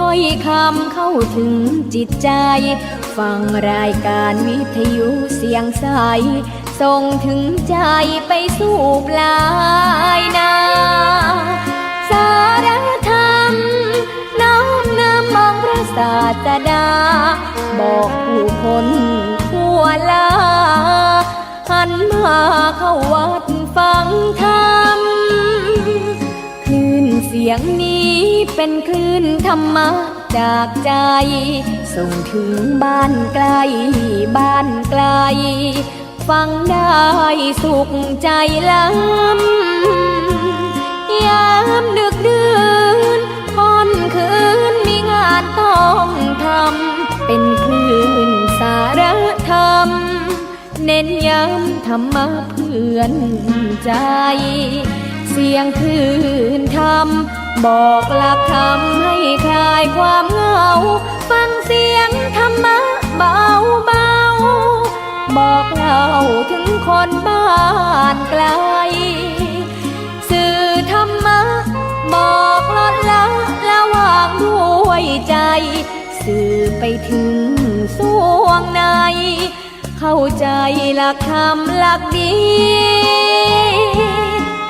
ถ้อยคำเข้าถึงจิตใจฟังรายการวิทยุเสียงใสส่งถึงใจไปสู่ปลายนาสารธรรมน้อมนำมองพระศาสดาบอกผู้คนทั่วลาหันมาเข้าวัดฟังธรรมคลื่นเสียงนี้เป็นคลื่นธรรมะจากใจส่งถึงบ้านไกลบ้านไกลฟังได้สุขใจล้ำยามดึกดื่นค่อนคืนมีงานต้องทำเป็นคลื่นสารธรรมเน้นย้ำธรรมะเพื่อนใจเสียงคลื่นธรรมบอกหลักธรรมให้คลายความเหงาฟังเสียงธรรมะเบาเบาบอกเล่าถึงคนบ้านไกลสื่อธรรมะบอกลดละวางด้วยใจสื่อไปถึงสวงในเข้าใจหลักธรรมหลักดี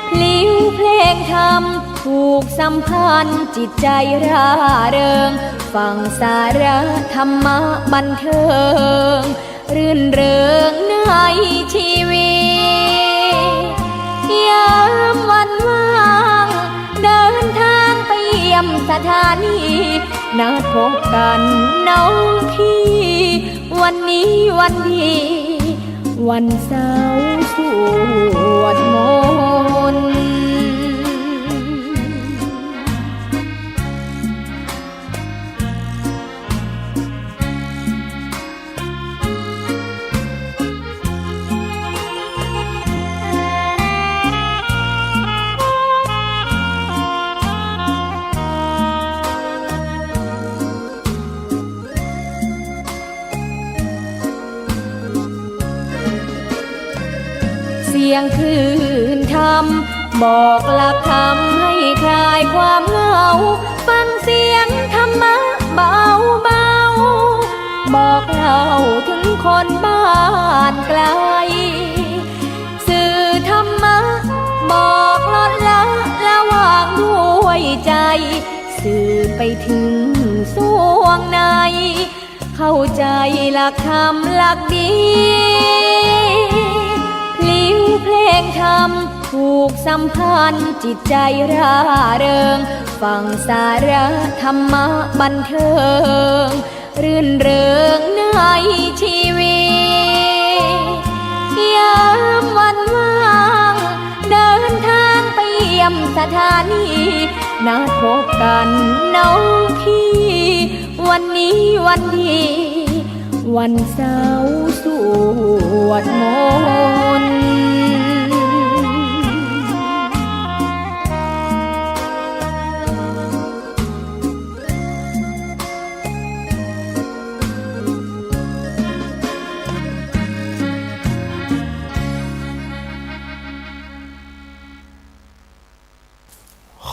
พลิ้วเพลงธรรมผูกสัมพันธ์จิตใจร่าเริงฟังสาระธรรมะบันเทิงรื่นเริงในชีวิตยามวันว่างเดินทางไปเยี่ยมสถานีนัดพบกันน้องพี่วันนี้วันดีวันเสาร์สวดมนต์เสียงคลื่นธรรมบอกหลักธรรมให้คลายความเหงาฟังเสียงธรรมะเบาเบาบอกเล่าถึงคนบ้านไกลสื่อธรรมะบอกลดละวางด้วยใจสื่อไปถึงสวงในเข้าใจหลักธรรมหลักดีพลิ้วเพลงธรรมผูกสัมพันธ์จิตใจร่าเริงฟังสาระธรรมะบันเทิงรื่นเริงในชีวิตยามวันว่างเดินทางไปเยี่ยมสถานีนัดพบกันน้องพี่วันนี้วันดีวันเสาร์สวดมนต์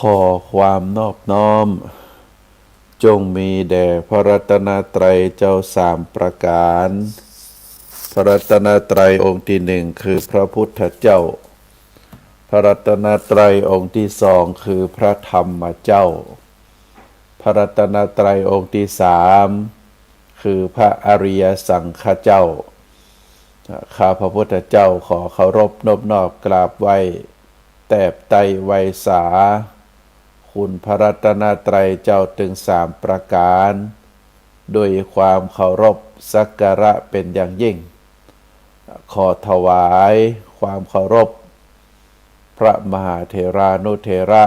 ขอความนอบน้อมจงมีแด่พระรัตนตรัยเจ้าสามประการพระรัตนตรัยองค์ที่หนึ่งคือพระพุทธเจ้าพระรัตนตรัยองค์ที่สองคือพระธรรมเจ้าพระรัตนตรัยองค์ที่สามคือพระอริยสังฆเจ้าข้าพระพุทธเจ้าขอเคารพนอบน้อมกราบไหว้แตบไตรไวยสาคุณพระรัตนตรัยเจ้าถึงสามประการโดยความเคารพสักการะเป็นอย่างยิ่งขอถวายความเคารพพระมหาเถรานุเถระ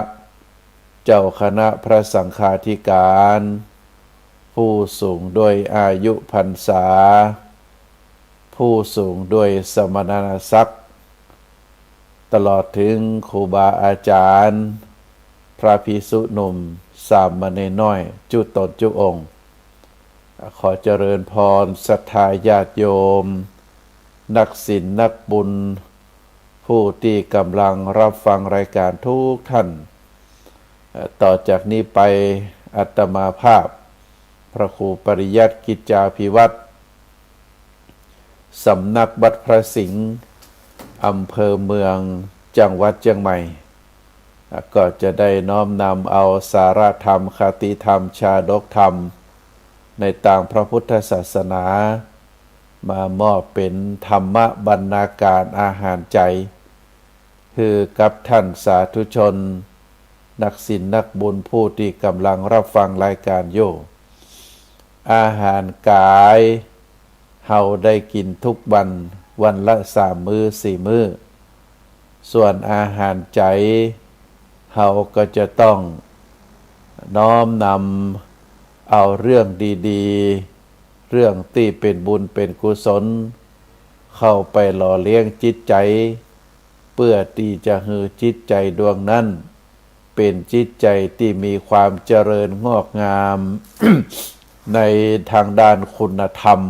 เจ้าคณะพระสังฆาธิการผู้สูงด้วยอายุพรรษาผู้สูงด้วยสมณศักดิ์ตลอดถึงครูบาอาจารย์พระภิกษุหนุ่มสามเณรน้อยจุตนจุองค์ขอเจริญพรศรัทธาญาติโยมนักศีลนักบุญผู้ที่กำลังรับฟังรายการทุกท่านต่อจากนี้ไปอาตมาภาพ พระครูปริยัติกิจจาภิวัตรสำนักวัดพระสิงห์อำเภอเมืองจังหวัดเชียงใหม่ก็จะได้น้อมนำเอาสาระธรรมคติธรรมชาดกธรรมในต่างพระพุทธศาสนามามอบเป็นธรรมบรรณาการอาหารใจคือกับท่านสาธุชนนักศีลนักบุญผู้ที่กำลังรับฟังรายการอยู่อาหารกายเฮาได้กินทุกวันวันละ3 มื้อ4 มื้อส่วนอาหารใจเฮาก็จะต้องน้อมนำเอาเรื่องดีๆเรื่องที่เป็นบุญเป็นกุศลเข้าไปหล่อเลี้ยงจิตใจเพื่อที่จะให้จิตใจดวงนั้นเป็นจิตใจที่มีความเจริญงอกงาม ในทางด้านคุณธรรม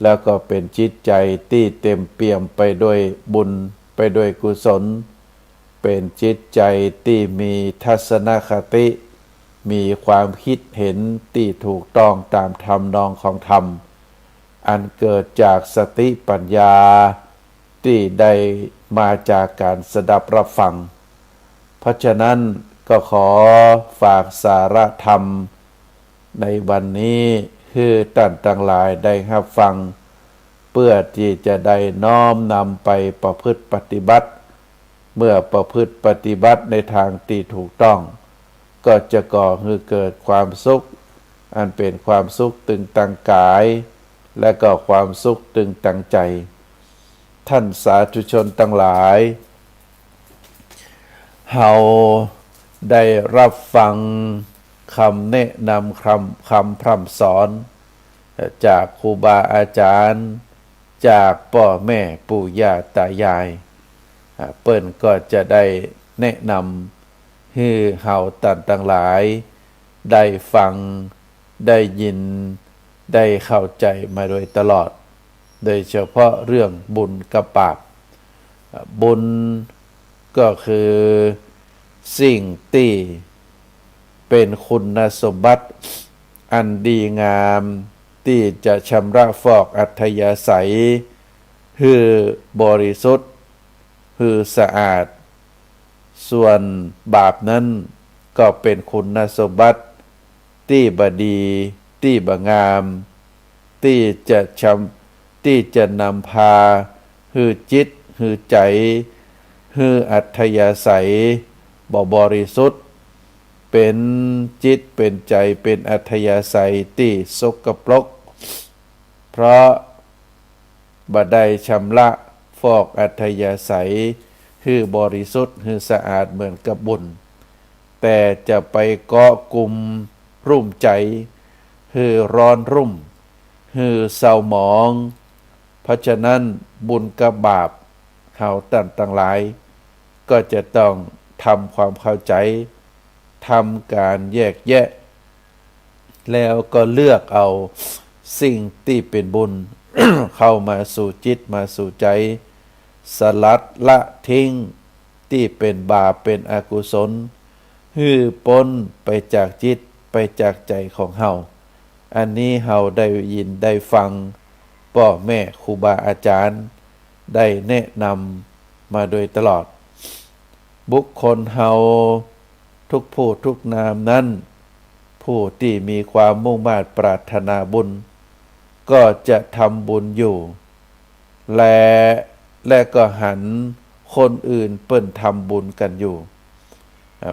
แล้วก็เป็นจิตใจที่เต็มเปี่ยมไปด้วยบุญไปด้วยกุศลเป็นจิตใจที่มีทัศนคติมีความคิดเห็นที่ถูกต้องตามธรรมนองของธรรมอันเกิดจากสติปัญญาที่ได้มาจากการสดับรับฟังเพราะฉะนั้นก็ขอฝากสาระธรรมในวันนี้คือท่านทั้งหลายได้รับฟังเพื่อที่จะได้น้อมนำไปประพฤติปฏิบัติเมื่อประพฤติปฏิบัติในทางที่ถูกต้องก็จะก่อให้เกิดความสุขอันเป็นความสุขตึงตังกายและก็ความสุขตึงตังใจท่านสาธุชนทั้งหลายเฮาได้รับฟังคำแนะนำคำพร่ำสอนจากครูบาอาจารย์จากพ่อแม่ปู่ย่าตายายเปิ้นก็จะได้แนะนำให้เฮาท่านทั้งหลายได้ฟังได้ยินได้เข้าใจมาโดยตลอดโดยเฉพาะเรื่องบุญกับบาปบุญก็คือสิ่งที่เป็นคุณสมบัติอันดีงามที่จะชำระฟอกอัธยาศัยให้บริสุทธิ์ให้สะอาดส่วนบาปนั้นก็เป็นคุณสมบัติที่บดีที่บงามที่จะนำพาให้จิตให้ใจให้อัธยาศัยบริสุทธิ์เป็นจิตเป็นใจเป็นอัธยาศัยที่สกปรกเพราะบ่ได้ชำระฟอกอัธยาศัยให้บริสุทธิ์ให้สะอาดเหมือนกับบุญแต่จะไปเกาะกลุ่มรุ่มใจให้ร้อนรุ่มให้เศร้าหมองเพราะฉะนั้นบุญกับบาปเฮาท่านทั้งหลายก็จะต้องทำความเข้าใจทำการแยกแยะแล้วก็เลือกเอาสิ่งที่เป็นบุญ เข้ามาสู่จิตมาสู่ใจสลัดละทิ้งที่เป็นบาปเป็นอกุศลฮื้อพ้นไปจากจิตไปจากใจของเฮาอันนี้เฮาได้ยินได้ฟังพ่อแม่ครูบาอาจารย์ได้แนะนำมาโดยตลอดบุคคลเฮาทุกผู้ทุกนามนั้นผู้ที่มีความมุ่งมั่นปรารถนาบุญก็จะทำบุญอยู่และก็หันคนอื่นเปิ้นทำบุญกันอยู่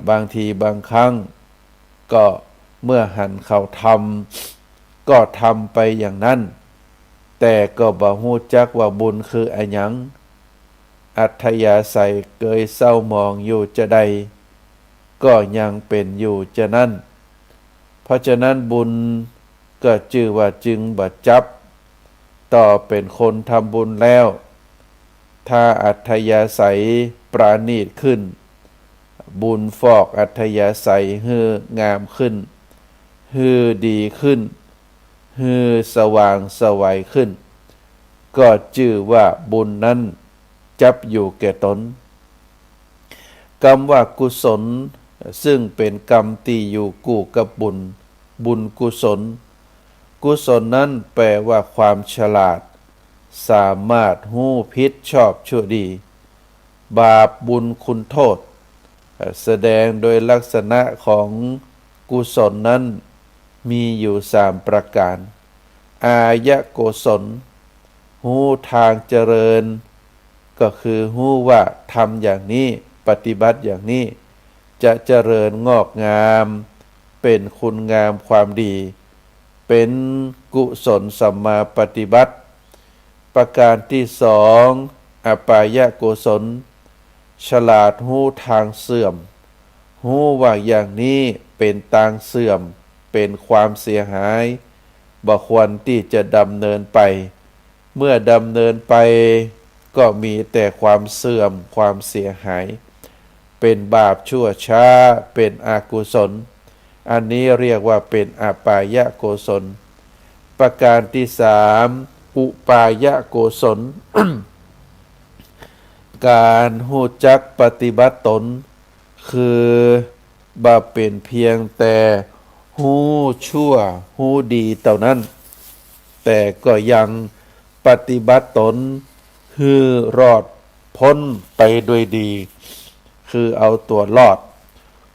บางทีบางครั้งก็เมื่อหันเขาทำก็ทำไปอย่างนั้นแต่ก็บ่ฮู้จักว่าบุญคืออะหยังอัธยาศัยเกยเศร้าหมองอยู่จะใดก็ยังเป็นอยู่จะนั้นเพราะฉะนั้นบุญก็ชื่อว่าจึงบ่จับต่อเป็นคนทำบุญแล้วถ้าอัธยาศัยปราณีตขึ้นบุญฟอกอัธยาศัยให้งามขึ้นให้ดีขึ้นให้สว่างไสวขึ้นก็ชื่อว่าบุญนั้นจับอยู่แก่ตนกรรมว่ากุศลซึ่งเป็นกรรมที่อยู่คู่กับบุญกุศล กุศลนั้นแปลว่าความฉลาดสามารถหู้ผิดชอบชั่วดีบาปบุญคุณโทษแสดงโดยลักษณะของกุศลนั้นมีอยู่3ประการอายะโกศลหู้ทางเจริญก็คือหู้ว่าทำอย่างนี้ปฏิบัติอย่างนี้จะเจริญงอกงามเป็นคุณงามความดีเป็นกุศลสัมมาปฏิบัติประการที่2อปายะโกศลฉลาดหู้ทางเสื่อมหู้ว่าอย่างนี้เป็นทางเสื่อมเป็นความเสียหายบ่ควรที่จะดำเนินไปเมื่อดำเนินไปก็มีแต่ความเสื่อมความเสียหายเป็นบาปชั่วช้าเป็นอกุศลอันนี้เรียกว่าเป็นอปายะโกศลประการที่3อุปายะโกศล การหู้จักปฏิบัติตนคือบาเป็นเพียงแต่หู้ชั่วหู้ดีเท่านั้นแต่ก็ยังปฏิบัติตนคือรอดพ้นไปด้วยดีคือเอาตัวรอด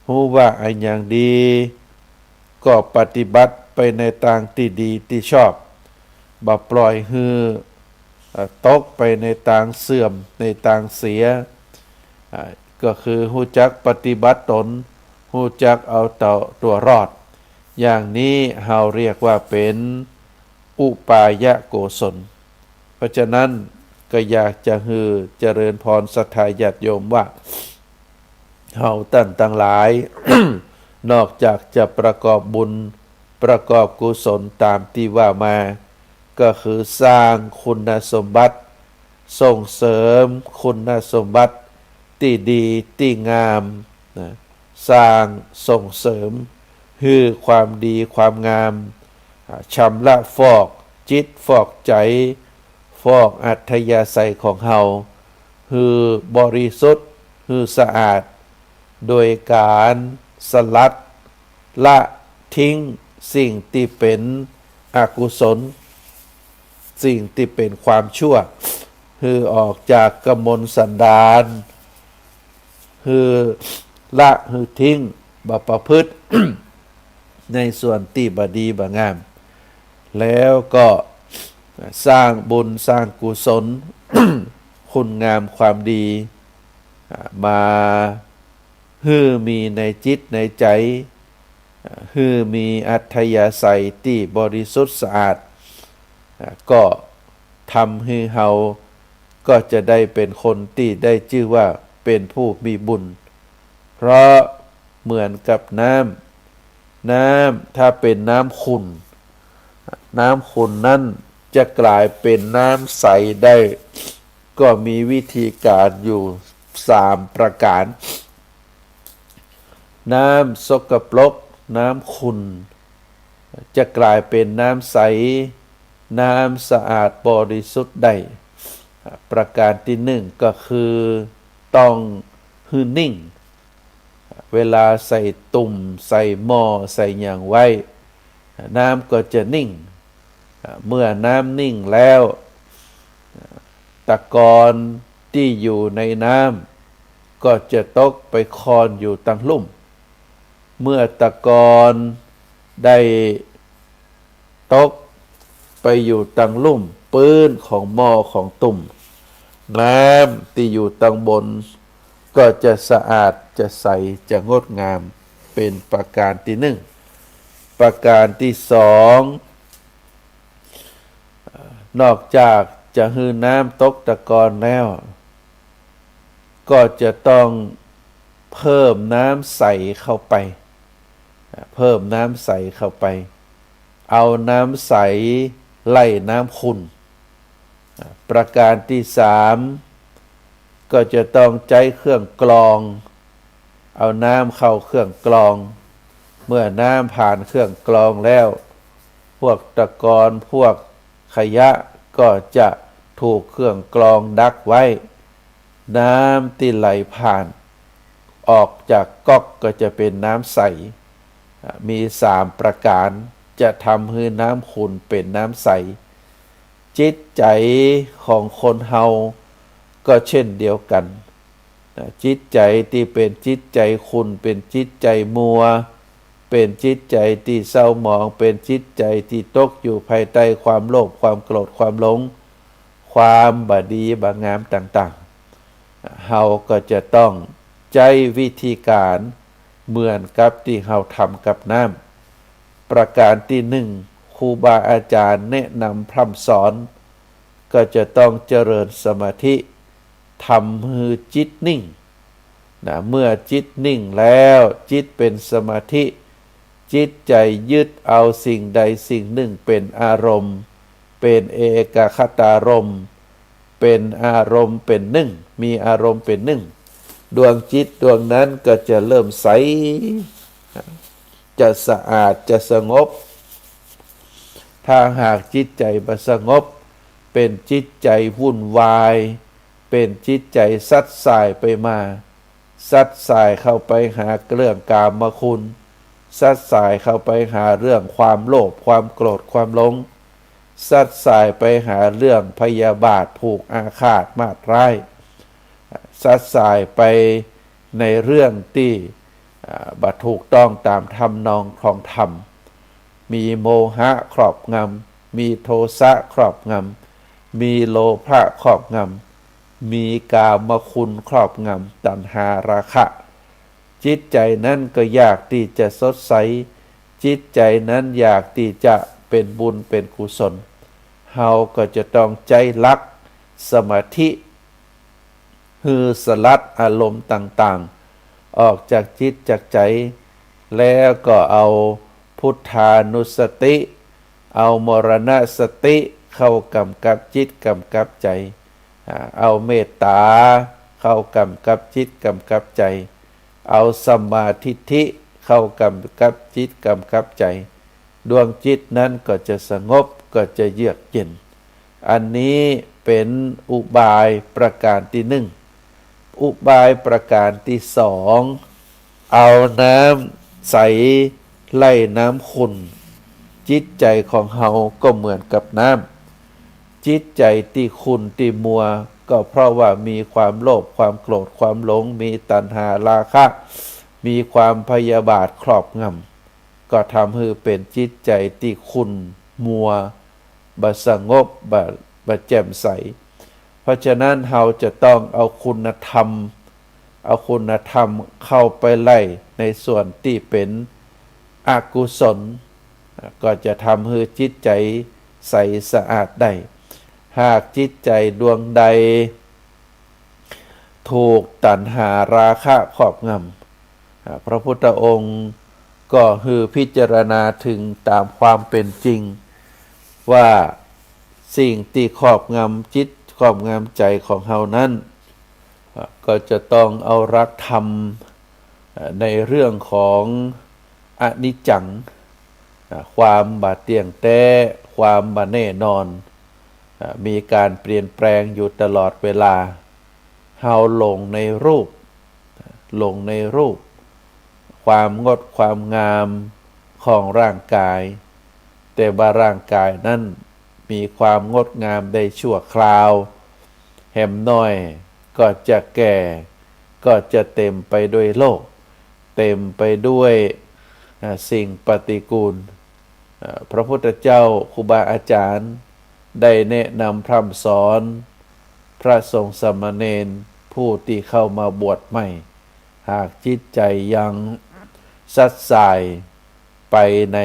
หู้ว่าอันอย่างดีก็ปฏิบัติไปในทางที่ดีที่ชอบบ่ปล่อยฮือตกไปในทางเสื่อมในทางเสียก็คือหู้จักปฏิบัติตนหู้จักเอาตัวรอดอย่างนี้เราเรียกว่าเป็นอุปายะโกศลเพราะฉะนั้นก็อยากจะฮือเจริญพรศรัทธาญาติโยมว่าเฮาท่านทั้งหลาย นอกจากจะประกอบบุญประกอบกุศลตามที่ว่ามาก็คือสร้างคุณสมบัติส่งเสริมคุณสมบัติที่ดีที่งามนะสร้างส่งเสริมคือความดีความงามชำระฟอกจิตฟอกใจฟอกอัธยาศัยของเฮาคือบริสุทธิ์คือสะอาดโดยการสลัดละทิ้งสิ่งที่เป็นอกุศลสิ่งที่เป็นความชั่วคือออกจากกมลสันดานคือละคือทิ้งบ่ประพฤติ ในส่วนที่บดีบ่งามแล้วก็สร้างบุญสร้างกุศล คุณงามความดีมาฮือมีในจิตในใจฮือมีอัธยาศัยที่บริสุทธิ์สะอาดก็ทำให้เฮาก็จะได้เป็นคนที่ได้ชื่อว่าเป็นผู้มีบุญเพราะเหมือนกับน้ำถ้าเป็นน้ำขุ่นนั้นจะกลายเป็นน้ำใสได้ก็มีวิธีการอยู่3ประการน้ำสกปรกน้ำขุ่นจะกลายเป็นน้ำใสน้ำสะอาดบริสุทธิ์ได้ประการที่1ก็คือต้องหือนิ่งเวลาใส่ตุ่มใส่หม้อใส่อย่างไว้น้ำก็จะนิ่งเมื่อน้ำนิ่งแล้วตะกอนที่อยู่ในน้ำก็จะตกไปคอนอยู่ตั้งลุ่มเมื่อตะกอนได้ตกไปอยู่ตั้งลุ่มปื้นของหม้อของตุ่มน้ำที่อยู่ตั้งบนก็จะสะอาดจะใสจะงดงามเป็นประการที่1ประการที่2นอกจากจะฮือน้ำตกตะกอนแล้วก็จะต้องเพิ่มน้ำใสเข้าไปเอาน้ำใสไล่น้ำขุ่นประการที่3ก็จะต้องใช้เครื่องกรองเอาน้ำเข้าเครื่องกรองเมื่อน้ำผ่านเครื่องกรองแล้วพวกตะกอนพวกขยะก็จะถูกเครื่องกรองดักไว้น้ำที่ไหลผ่านออกจากก๊อกก็จะเป็นน้ำใสมี3ประการ จะทำให้น้ำขุ่นเป็นน้ำใสจิตใจของคนเฮาก็เช่นเดียวกันจิตใจที่เป็นจิตใจขุ่นเป็นจิตใจมัวเป็นจิตใจที่เศร้าหมองเป็นจิตใจที่ตกอยู่ภายใต้ความโลภความโกรธความหลงความบดีบางามต่างๆเฮาก็จะต้องใช้วิธีการเหมือนกับที่เฮาทำกับน้ำประการที่หนึ่งครูบาอาจารย์แนะนำพร่ำสอนก็จะต้องเจริญสมาธิทำให้จิตนิ่งเมื่อจิตนิ่งแล้วจิตเป็นสมาธิจิตใจยึดเอาสิ่งใดสิ่งหนึ่งเป็นอารมณ์เป็นเอกคตารมณ์เป็นอารมณ์เป็นหนึ่งมีอารมณ์เป็นหนึ่งดวงจิตดวงนั้นก็จะเริ่มใสจะสะอาดจะสงบถ้าหากจิตใจบ่สงบเป็นจิตใจวุ่นวายเป็นจิตใจซัดสายไปมาซัดสายเข้าไปหาเรื่องกามคุณซัดสายเข้าไปหาเรื่องความโลภความโกรธความหลงซัดสายไปหาเรื่องพยาบาทผูกอาฆาตมาตร้ายซัดสายไปในเรื่องที่บ่ถูกต้องตามธรรมนองของธรรมมีโมหะครอบงำมีโทสะครอบงำมีโลภะครอบงำมีกามคุณครอบงำตัณหาราคะจิตใจนั้นก็อยากที่จะสดใสจิตใจนั้นอยากที่จะเป็นบุญเป็นกุศลเฮาก็จะต้องใจรักสมาธิฮือสลัดอารมณ์ต่างๆออกจากจิตจากใจแล้วก็เอาพุทธานุสติเอามรณสติเข้ากำกับจิตกำกับใจเอาเมตตาเข้ากำกับจิตกำกับใจเอาสัมมาทิฏฐิเข้ากำกับจิตกำกับใจดวงจิตนั้นก็จะสงบก็จะเยือกเย็นอันนี้เป็นอุบายประการที่หนึ่งอุบายประการที่สองเอาน้ำใสไล่น้ำขุ่นจิตใจของเฮาก็เหมือนกับน้ำจิตใจที่ขุ่นที่มัวก็เพราะว่ามีความโลภความโกรธความหลงมีตัณหาราคะมีความพยาบาทครอบงำก็ทำให้เป็นจิตใจที่ขุ่นมัวบ่สงบ่แจ่มใสเพราะฉะนั้นเราจะต้องเอาคุณธรรมเข้าไปไล่ในส่วนที่เป็นอกุศลก็จะทำให้จิตใจใสสะอาดได้หากจิตใจดวงใดถูกตัณหาราคะครอบงำพระพุทธองค์ก็คือพิจารณาถึงตามความเป็นจริงว่าสิ่งที่ครอบงำจิตครอบงำใจของเฮานั้นก็จะต้องเอารักธรรมในเรื่องของอนิจจังความบ่เที่ยงแท้ความบ่แน่นอนมีการเปลี่ยนแปลงอยู่ตลอดเวลาเฮาหลงในรูปความงดความงามของร่างกายแต่ว่าร่างกายนั้นมีความงดงามได้ชั่วคราวแหมน้อยก็จะแก่ก็จะเต็มไปด้วยโรคเต็มไปด้วยสิ่งปฏิกูลพระพุทธเจ้าครูบาอาจารย์ได้แนะนำพร่ำสอนพระสงฆ์สามเณรผู้ที่เข้ามาบวชใหม่หากจิตใจยังซัดสายไปใน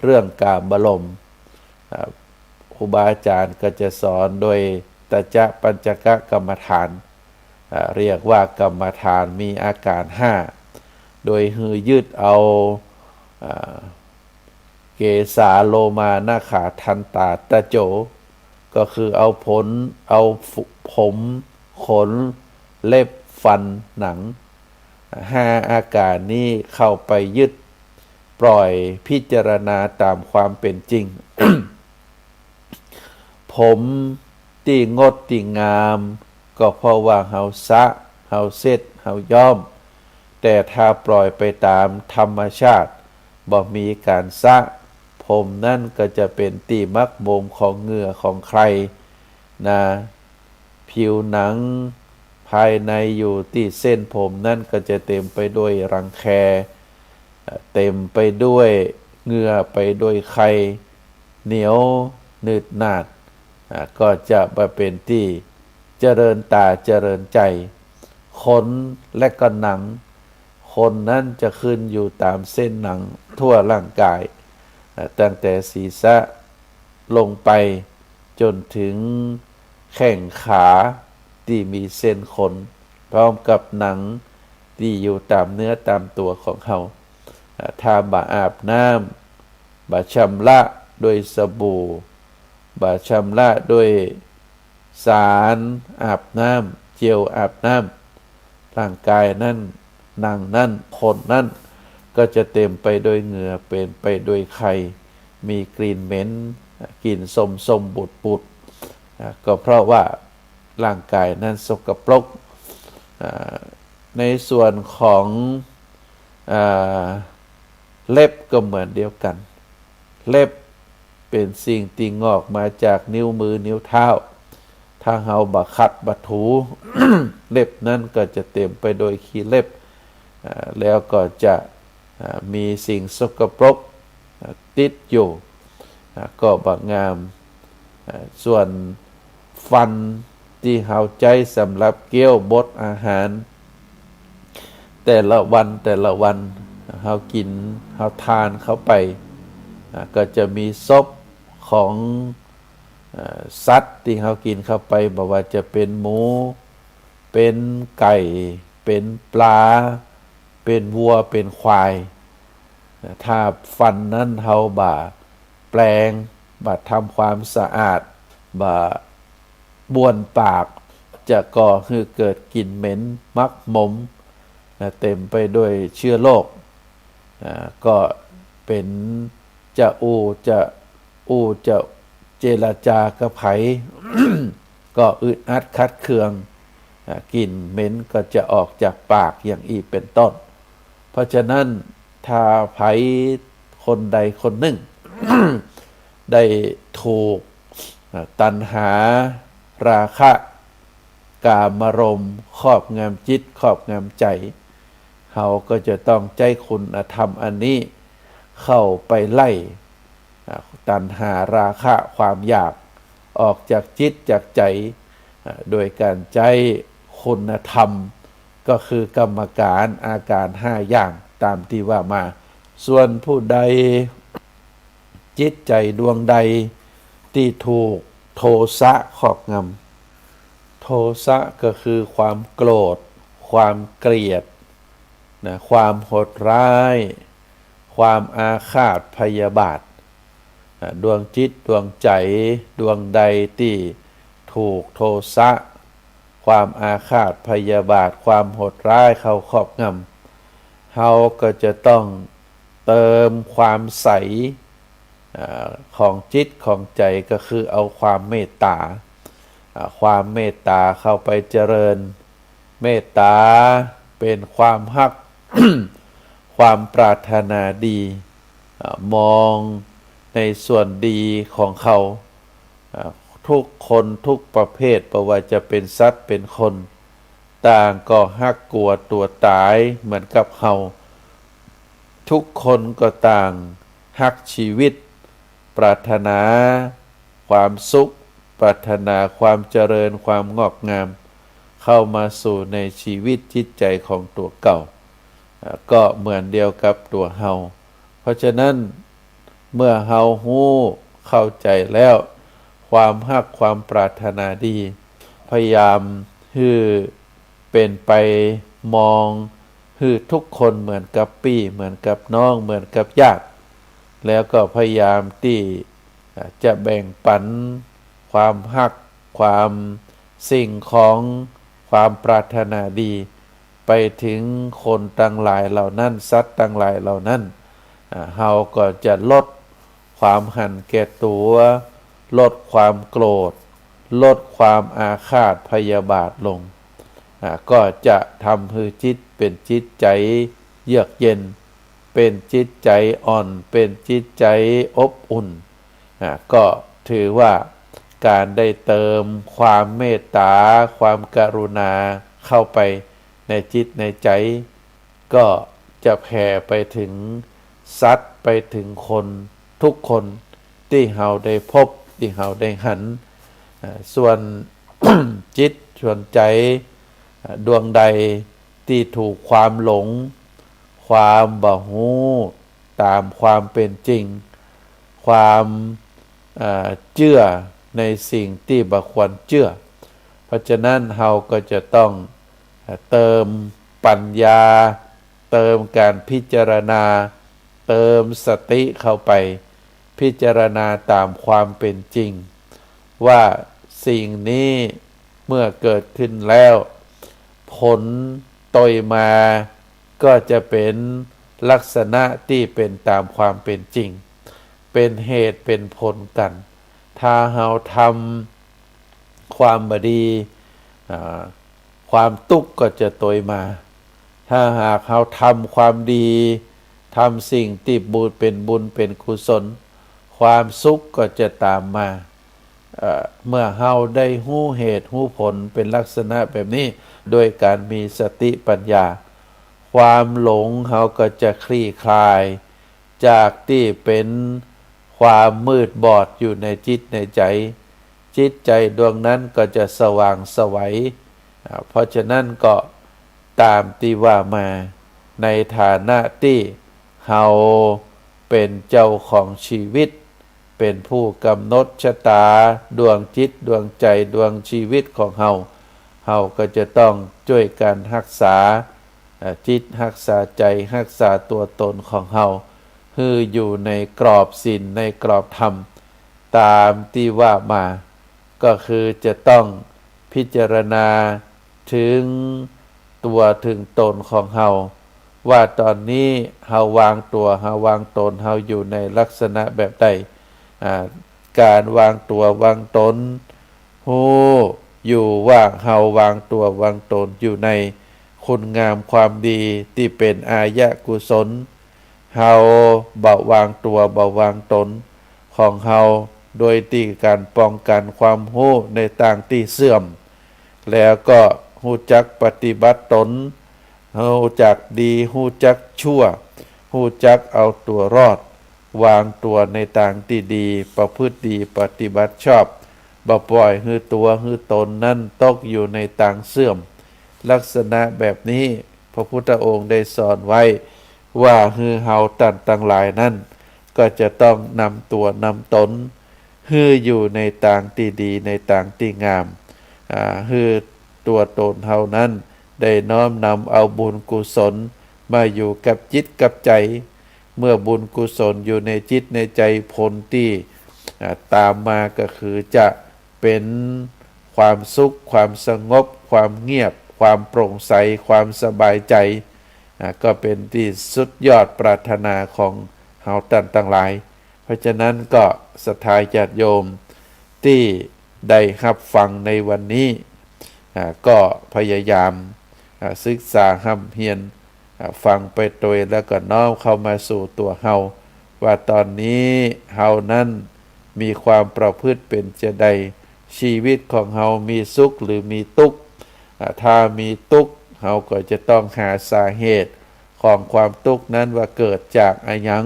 เรื่องกามารมณ์ครูบาอาจารย์ก็จะสอนโดยตจะปัญจกกรรมฐานเรียกว่ากรรมฐานมีอาการ5โดยฮือยืดเอาเกสาโลมานาขาทันตาตะโจก็คือเอาผมขนเล็บฟันหนัง5อาการนี้เข้าไปยึดปล่อยพิจารณาตามความเป็นจริง ผมที่งดที่งามก็เพราะว่าเฮาสะเฮาเซ็ดเฮาย้อมแต่ถ้าปล่อยไปตามธรรมชาติบ่มีการสะ ผมนั่นก็จะเป็นตีมักบ่มของเหงื่อของใครนะผิวหนังภายในอยู่ที่เส้นผมนั่นก็จะเต็มไปด้วยรังแคเต็มไปด้วยเหงื่อไปด้วยไข้เหนียวหนืดหนาดก็จะมาเป็นที่เจริญตาเจริญใจขนและก็หนังคนนั้นจะขึ้นอยู่ตามเส้นหนังทั่วร่างกายตั้งแต่ศีรษะลงไปจนถึงแข้งขาที่มีเส้นขนพร้อมกับหนังที่อยู่ตามเนื้อตามตัวของเขาถ้าบ่อาบน้ำบ่ชำระด้วยสบู่บ่ชำระด้วยสารอาบน้ำเจลอาบน้ำร่างกายนั่นหนังนั่นขนนั่นก็จะเต็มไปด้วยเหงื่อเป็นไปด้วยไข้มีกลิ่นเหม็นกลิ่นส้มบุดก็เพราะว่าร่างกายนั้นสกปรกในส่วนของเล็บก็เหมือนเดียวกันเล็บเป็นสิ่งที่งอกมาจากนิ้วมือนิ้วเท้าถ้าเราบะขัดบะถู เล็บนั้นก็จะเต็มไปโดยขี้เล็บแล้วก็จะมีสิ่งสกปรกติดอยู่ก็บักงามส่วนฟันที่เราใช้สำหรับเคี้ยวบดอาหารแต่ละวันเรากินเราทานเข้าไปก็จะมีซบของสัตว์ที่เรากินเข้าไปบอกว่าจะเป็นหมูเป็นไก่เป็นปลาเป็นวัวเป็นควายถ้าฟันนั้นเราแปลงทำความสะอาดบ้วนปากจะก่อให้เกิดกลิ่นเหม็นมักหมมเต็มไปด้วยเชื้อโรคก็เป็นจะเจรจากระไผ ก็อึดอัดคัดเคืองกลิ่นเหม็นก็จะออกจากปากอย่างอีเป็นต้นเพราะฉะนั้นถ้าไผคนใดคนหนึ่ง ได้ถูกตัณหาราคะกามารมณ์ครอบงำจิตครอบงำใจเขาก็จะต้องใจคุณธรรมอันนี้เข้าไปไล่ตัณหาราคะความอยากออกจากจิตจากใจโดยการใจคุณธรรมก็คือกรรมการอาการ5อย่างตามที่ว่ามาส่วนผู้ใดจิตใจดวงใดที่ถูกโทสะครอบงำโทสะก็คือความโกรธความเกลียดความโหดร้ายความอาฆาตพยาบาทดวงจิตดวงใจดวงใดที่ถูกโทสะความอาฆาตพยาบาทความโหดร้ายเข้าครอบงำเขาก็จะต้องเติมความใสของจิตของใจก็คือเอาความเมตตาความเมตตาเข้าไปเจริญเมตตาเป็นความฮัก ความปรารถนาดีมองในส่วนดีของเขาทุกคนทุกประเภทไม่ว่าจะเป็นสัตว์เป็นคนต่างก็ฮักกลัวตัวตายเหมือนกับเขาทุกคนก็ต่างฮักชีวิตปรารถนาความสุขปรารถนาความเจริญความงอกงามเข้ามาสู่ในชีวิตจิตใจของตัวเก่าก็เหมือนเดียวกับตัวเฮาเพราะฉะนั้นเมื่อเฮาฮู้เข้าใจแล้วความฮักความปรารถนาดีพยายามให้เป็นไปมองให้ทุกคนเหมือนกับพี่เหมือนกับน้องเหมือนกับญาติแล้วก็พยายามที่จะแบ่งปันความฮักความสิ่งของความปรารถนาดีไปถึงคนต่างหลายเหล่านั้นสัตว์ต่างหลายเหล่านั้นเฮาก็จะลดความหันแก่ตัวลดความโกรธลดความอาฆาตพยาบาทลงก็จะทำให้จิตเป็นจิตใจเยือกเย็น เป็นจิตใจอ่อนเป็นจิตใจอบอุ่นก็ถือว่าการได้เติมความเมตตาความกรุณาเข้าไปในจิตในใจก็จะแผ่ไปถึงสัตว์ไปถึงคนทุกคนที่เราได้พบที่เราได้หันส่วน จิตส่วนใจดวงใดที่ถูกความหลงความบ่ฮู้ตามความเป็นจริงความเชื่อในสิ่งที่บ่ควรเชื่อเพราะฉะนั้นเราก็จะต้องเติมปัญญาเติมการพิจารณาเติมสติเข้าไปพิจารณาตามความเป็นจริงว่าสิ่งนี้เมื่อเกิดขึ้นแล้วผลตอยมาก็จะเป็นลักษณะที่เป็นตามความเป็นจริงเป็นเหตุเป็นผลกันถ้าเราทำความบดีความทุกข์ก็จะตอยมาถ้าหากเราทำความดีทำสิ่งที่บุญเป็นบุญเป็นกุศลความสุขก็จะตามมาเมื่อเราได้หู้เหตุหู้ผลเป็นลักษณะแบบนี้โดยการมีสติปัญญาความหลงเราก็จะคลี่คลายจากที่เป็นความมืดบอดอยู่ในจิตในใจจิตใจดวงนั้นก็จะสว่างไสวเพราะฉะนั้นก็ตามที่ว่ามาในฐานะที่เราเป็นเจ้าของชีวิตเป็นผู้กำหนดชะตาดวงจิตดวงใจดวงชีวิตของเราก็จะต้องช่วยกันรักษาจิตรักษาใจรักษาตัวตนของเราคืออยู่ในกรอบศีลในกรอบธรรมตามที่ว่ามาก็คือจะต้องพิจารณาถึงตัวถึงตนของเราว่าตอนนี้เราวางตัวเราวางตนเราอยู่ในลักษณะแบบใดการวางตัววางตนฮู้อยู่ว่าเราวางตัววางตนอยู่ในคุณงามความดีที่เป็นอายะกุศลเราเบาวางตัวเบาวางตนของเราโดยที่การป้องกันความฮู้ในต่างที่เสื่อมแล้วก็ฮู้จักปฏิบัติตนฮู้จักดีฮู้จักชั่วฮู้จักเอาตัวรอดวางตัวในต่างที่ดีประพฤติดีปฏิบัติชอบบ่ปล่อยให้ตัวให้ตนนั้นตกอยู่ในต่างเสื่อมลักษณะแบบนี้พระพุทธองค์ได้สอนไว้ว่าฮือเฮาตันต่างหลายนั้นก็จะต้องนำตัวนำตนฮืออยู่ในต่างที่ดีในต่างที่งามฮือตัวตนเฮานั้นได้น้อมนำเอาบุญกุศลมาอยู่กับจิตกับใจเมื่อบุญกุศลอยู่ในจิตในใจผลที่ตามมาก็คือจะเป็นความสุขความสงบความเงียบความโปร่งใสความสบายใจก็เป็นที่สุดยอดปรารถนาของเฮาท่านทั้งหลายเพราะฉะนั้นก็ศรัทธาญาติโยมที่ได้รับฟังในวันนี้ก็พยายามศึกษาห้ำเฮียนฟังไปโดยแล้วก็น้อมเข้ามาสู่ตัวเฮาว่าตอนนี้เฮานั้นมีความประพฤติเป็นจะใดชีวิตของเฮามีสุขหรือมีทุกข์ถ้ามีทุกข์เฮาก็จะต้องหาสาเหตุของความทุกข์นั้นว่าเกิดจากอะไรหยัง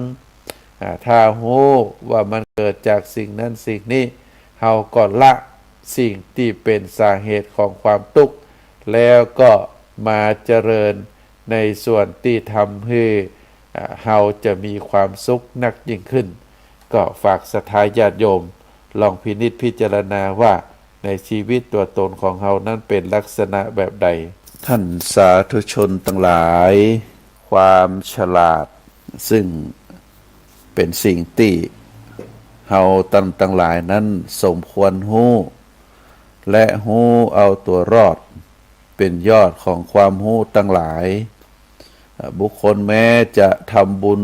ถ้ารู้ว่ามันเกิดจากสิ่งนั้นสิ่งนี้เฮาก็ละสิ่งที่เป็นสาเหตุของความทุกข์แล้วก็มาเจริญในส่วนที่ทำให้เฮาจะมีความสุขนักยิ่งขึ้นก็ฝากศรัทธาญาติโยมลองพินิจพิจารณาว่าในชีวิตตัวตนของเฮานั้นเป็นลักษณะแบบใดท่านสาธุชนทั้งหลายความฉลาดซึ่งเป็นสิ่งที่เฮาตั้งหลายนั้นสมควรฮู้และฮู้เอาตัวรอดเป็นยอดของความฮู้ทั้งหลายบุคคลแม้จะทำบุญ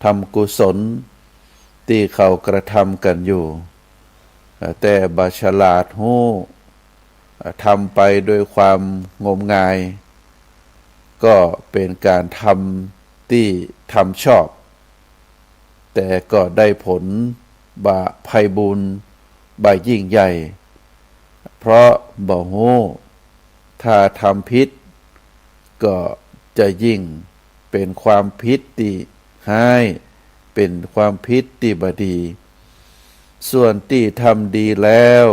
ทำกุศลที่เขากระทำกันอยู่แต่บ่ฉลาดฮู้ทำไปโดยความงมงายก็เป็นการท ที่ทำชอบ แต่ก็ได้ผลบาไพบุญบายิ่งใหญ่ เพราะบ่ฮู้ถ้าทำผิดก็จะยิ่งเป็นความผิดที่ร้ายเป็นความผิดที่บดี ส่วนที่ทำดีแล้ว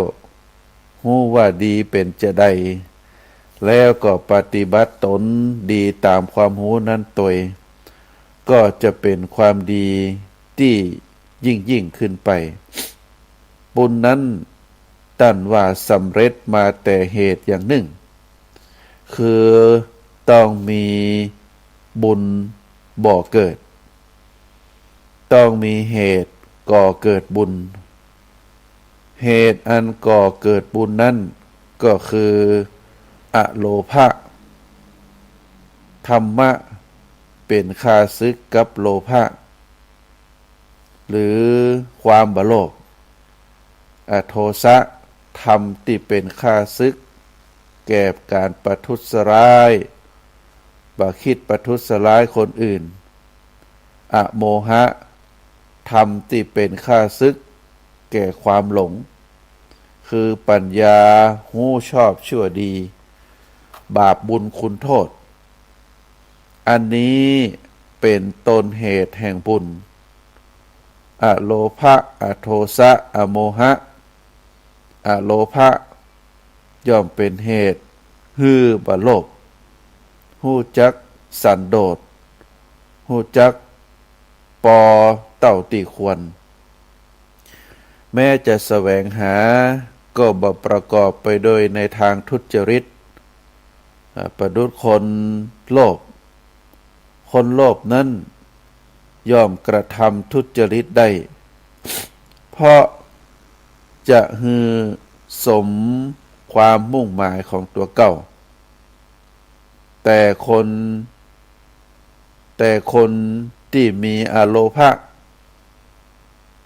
ฮู้ว่าดีเป็นจะได้แล้วก็ปฏิบัติตนดีตามความฮู้นั้นตัวก็จะเป็นความดีที่ยิ่งขึ้นไปบุญนั้นตั้นว่าสำเร็จมาแต่เหตุอย่างหนึ่งคือต้องมีบุญบ่อเกิดต้องมีเหตุก่อเกิดบุญเหตุอันก่อเกิดบุญนั้นก็คืออโลภะธรรมะเป็นข้าศึกกับโลภะหรือความบโลภอโทสะธรรมที่เป็นข้าศึกแก่การประทุษร้ายบ่คิดประทุษร้ายคนอื่นอโมหะธรรมที่เป็นข้าศึกแก่ความหลงคือปัญญาหู้ชอบชั่วดีบาปบุญคุณโทษอันนี้เป็นต้นเหตุแห่งบุญอโลภะอโทสะอโมหะอโลภะย่อมเป็นเหตุฮือบโลภฮู้จักสันโดษฮู้จักปอเต้าตีควรแม้จะแสวงหาก็บ่ประกอบไปโดยในทางทุจริตประดุจคนโลภคนโลภนั้นย่อมกระทำทุจริตได้เพราะจะฮือสมความมุ่งหมายของตัวเก่าแต่คนที่มีอโลภะ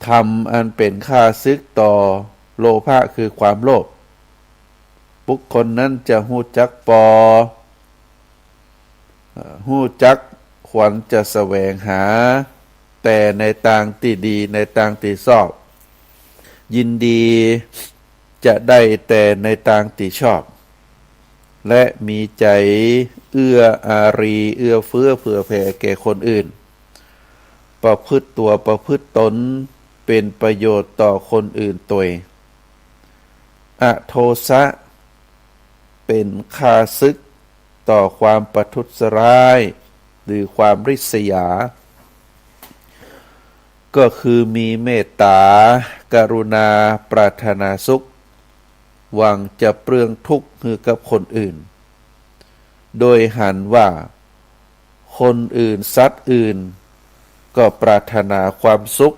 ทำอันเป็นข้าศึกต่อโลภะคือความโลภบุคคลนั้นจะฮู้จักฮู้จักขวัญจะแสวงหาแต่ในทางที่ดีในทางที่ชอบยินดีจะได้แต่ในทางที่ชอบและมีใจเอื้ออารีเอื้อเฟื้อเผื่อแผ่แก่คนอื่นประพฤติตัวประพฤติตนเป็นประโยชน์ต่อคนอื่นตัวอโทสะเป็นข้าศึกต่อความประทุษร้ายหรือความริษยาก็คือมีเมตตากรุณาปรารถนาสุขหวังจะเปลื้องทุกข์ให้กับคนอื่นโดยหันว่าคนอื่นสัตว์อื่นก็ปรารถนาความสุข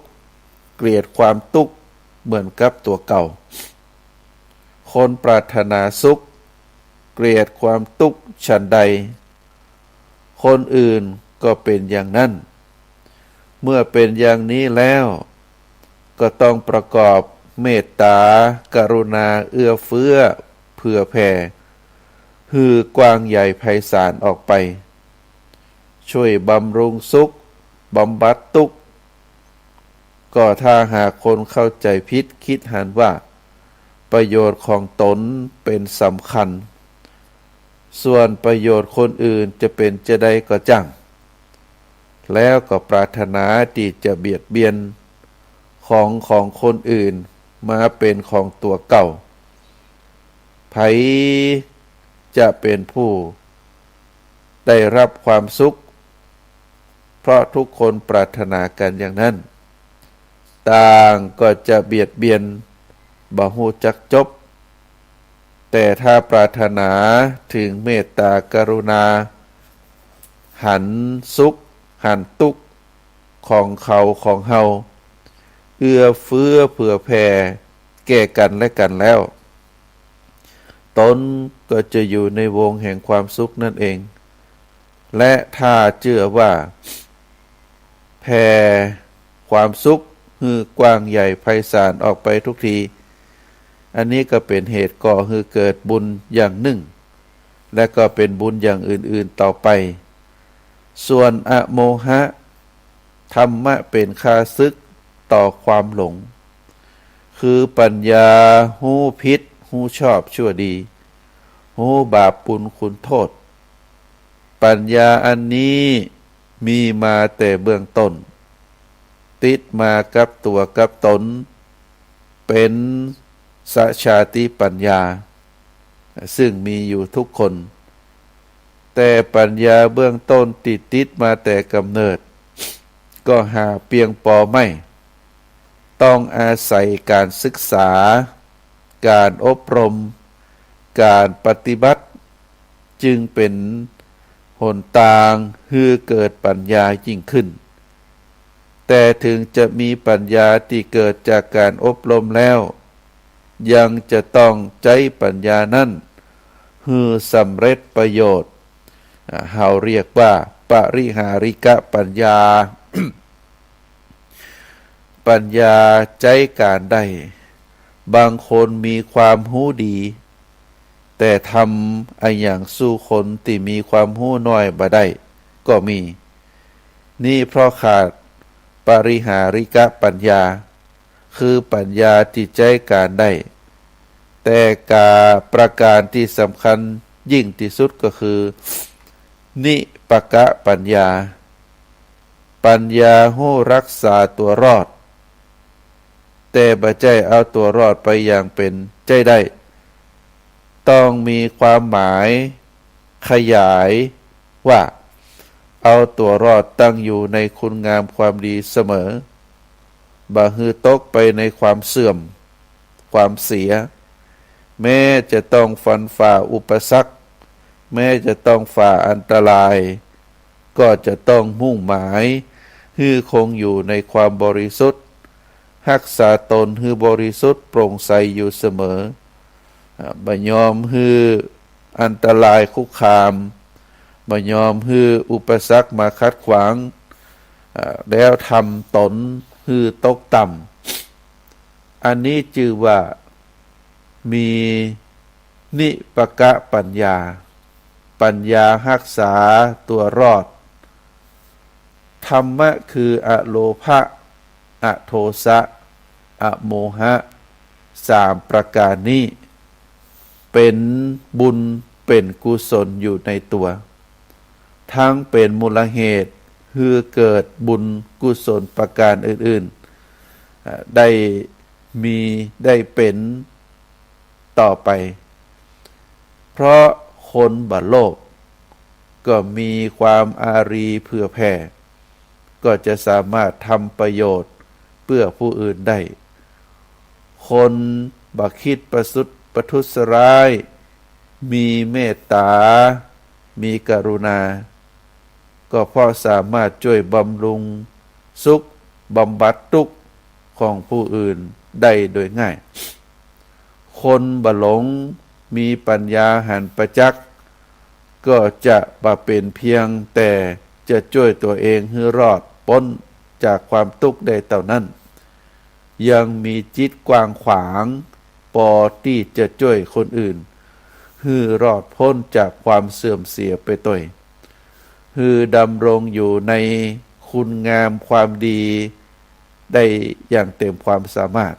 เกลียดความทุกข์เหมือนกับตัวเก่าคนปรารถนาสุขเกลียดความทุกข์ฉันใดคนอื่นก็เป็นอย่างนั้นเมื่อเป็นอย่างนี้แล้วก็ต้องประกอบเมตตากรุณาเอื้อเฟื้อเผื่อแผ่ฮือกว้างใหญ่ไพศาลออกไปช่วยบำรุงสุขบำบัดทุกข์ก็ถ้าหากคนเข้าใจผิดคิดหันว่าประโยชน์ของตนเป็นสำคัญส่วนประโยชน์คนอื่นจะเป็นจะได้ก็จังแล้วก็ปรารถนาที่จะเบียดเบียนของคนอื่นมาเป็นของตัวเก่าไผจะเป็นผู้ได้รับความสุขเพราะทุกคนปรารถนากันอย่างนั้นต่างก็จะเบียดเบียนบ่ฮู้จักจบแต่ถ้าปรารถนาถึงเมตตากรุณาหันสุขหันทุกข์ของเขาของเฮาเอื้อเฟื้อเผื่อแผ่แก่กันและกันแล้วตนก็จะอยู่ในวงแห่งความสุขนั่นเองและถ้าเชื่อว่าแผ่ความสุขฮือกว้างใหญ่ไพศาลออกไปทุกทีอันนี้ก็เป็นเหตุก่อให้เกิดบุญอย่างหนึ่งและก็เป็นบุญอย่างอื่นๆต่อไป ส่วนอโมหะธรรมะเป็นค่าศึกต่อความหลงคือปัญญาหู้ผิดหู้ชอบชั่วดีหู้บาปปุญคุณโทษปัญญาอันนี้มีมาแต่เบื้องต้นติดมากับตัวกับตนเป็นสัจฉาติปัญญาซึ่งมีอยู่ทุกคนแต่ปัญญาเบื้องต้นติดมาแต่กำเนิดก็หาเพียงพอไม่ต้องอาศัยการศึกษาการอบรมการปฏิบัติจึงเป็นหนทางให้เกิดปัญญายิ่งขึ้นแต่ถึงจะมีปัญญาที่เกิดจากการอบรมแล้วยังจะต้องใช้ปัญญานั้นให้สำเร็จประโยชน์เราเรียกว่าปริหาริกปัญญา ปัญญาใจการได้บางคนมีความรู้ดีแต่ทำอย่างสู้คนที่มีความรู้น้อยบ่ได้ก็มีนี่เพราะขาดปริหาริกปัญญาคือปัญญาที่ใจการได้แต่การประการที่สำคัญยิ่งที่สุดก็คือนิปกะปัญญาปัญญาหู้รักษาตัวรอดแต่บ่ใจเอาตัวรอดไปอย่างเป็นใจได้ต้องมีความหมายขยายว่าเอาตัวรอดตั้งอยู่ในคุณงามความดีเสมอบ่ฮือตกไปในความเสื่อมความเสียแม้จะต้องฟันฝ่าอุปสรรคแม้จะต้องฝ่าอันตรายก็จะต้องมุ่งหมายให้คงอยู่ในความบริสุทธิ์รักษาตนให้บริสุทธิ์โปร่งใสอยู่เสมอบ่ยอมให้อันตรายคุกคามบ่ยอมให้อุปสรรคมาขัดขวางแล้วทำตนให้ตกต่ำอันนี้ชื่อว่ามีนิปกะปัญญาปัญญารักษาตัวรอดธรรมะคืออโลภะอโทสะอโมหะสามประการนี้เป็นบุญเป็นกุศลอยู่ในตัวทั้งเป็นมูลเหตุคือเกิดบุญกุศลประการอื่นๆได้เป็นต่อไปเพราะคนบ่โลภก็มีความอารีเผื่อแผ่ก็จะสามารถทำประโยชน์เพื่อผู้อื่นได้คนบ่คิดประทุษร้ายมีเมตตามีกรุณาก็เพราะสามารถช่วยบำรุงสุขบำบัดทุกข์ของผู้อื่นได้โดยง่ายคนบ่หลงมีปัญญาหันประจักษ์ก็จะบ่เป็นเพียงแต่จะช่วยตัวเองให้รอดพ้นจากความทุกข์ได้เท่านั้นยังมีจิตกว้างขวางพอที่จะช่วยคนอื่นให้รอดพ้นจากความเสื่อมเสียไปตัวให้ดำรงอยู่ในคุณงามความดีได้อย่างเต็มความสามารถ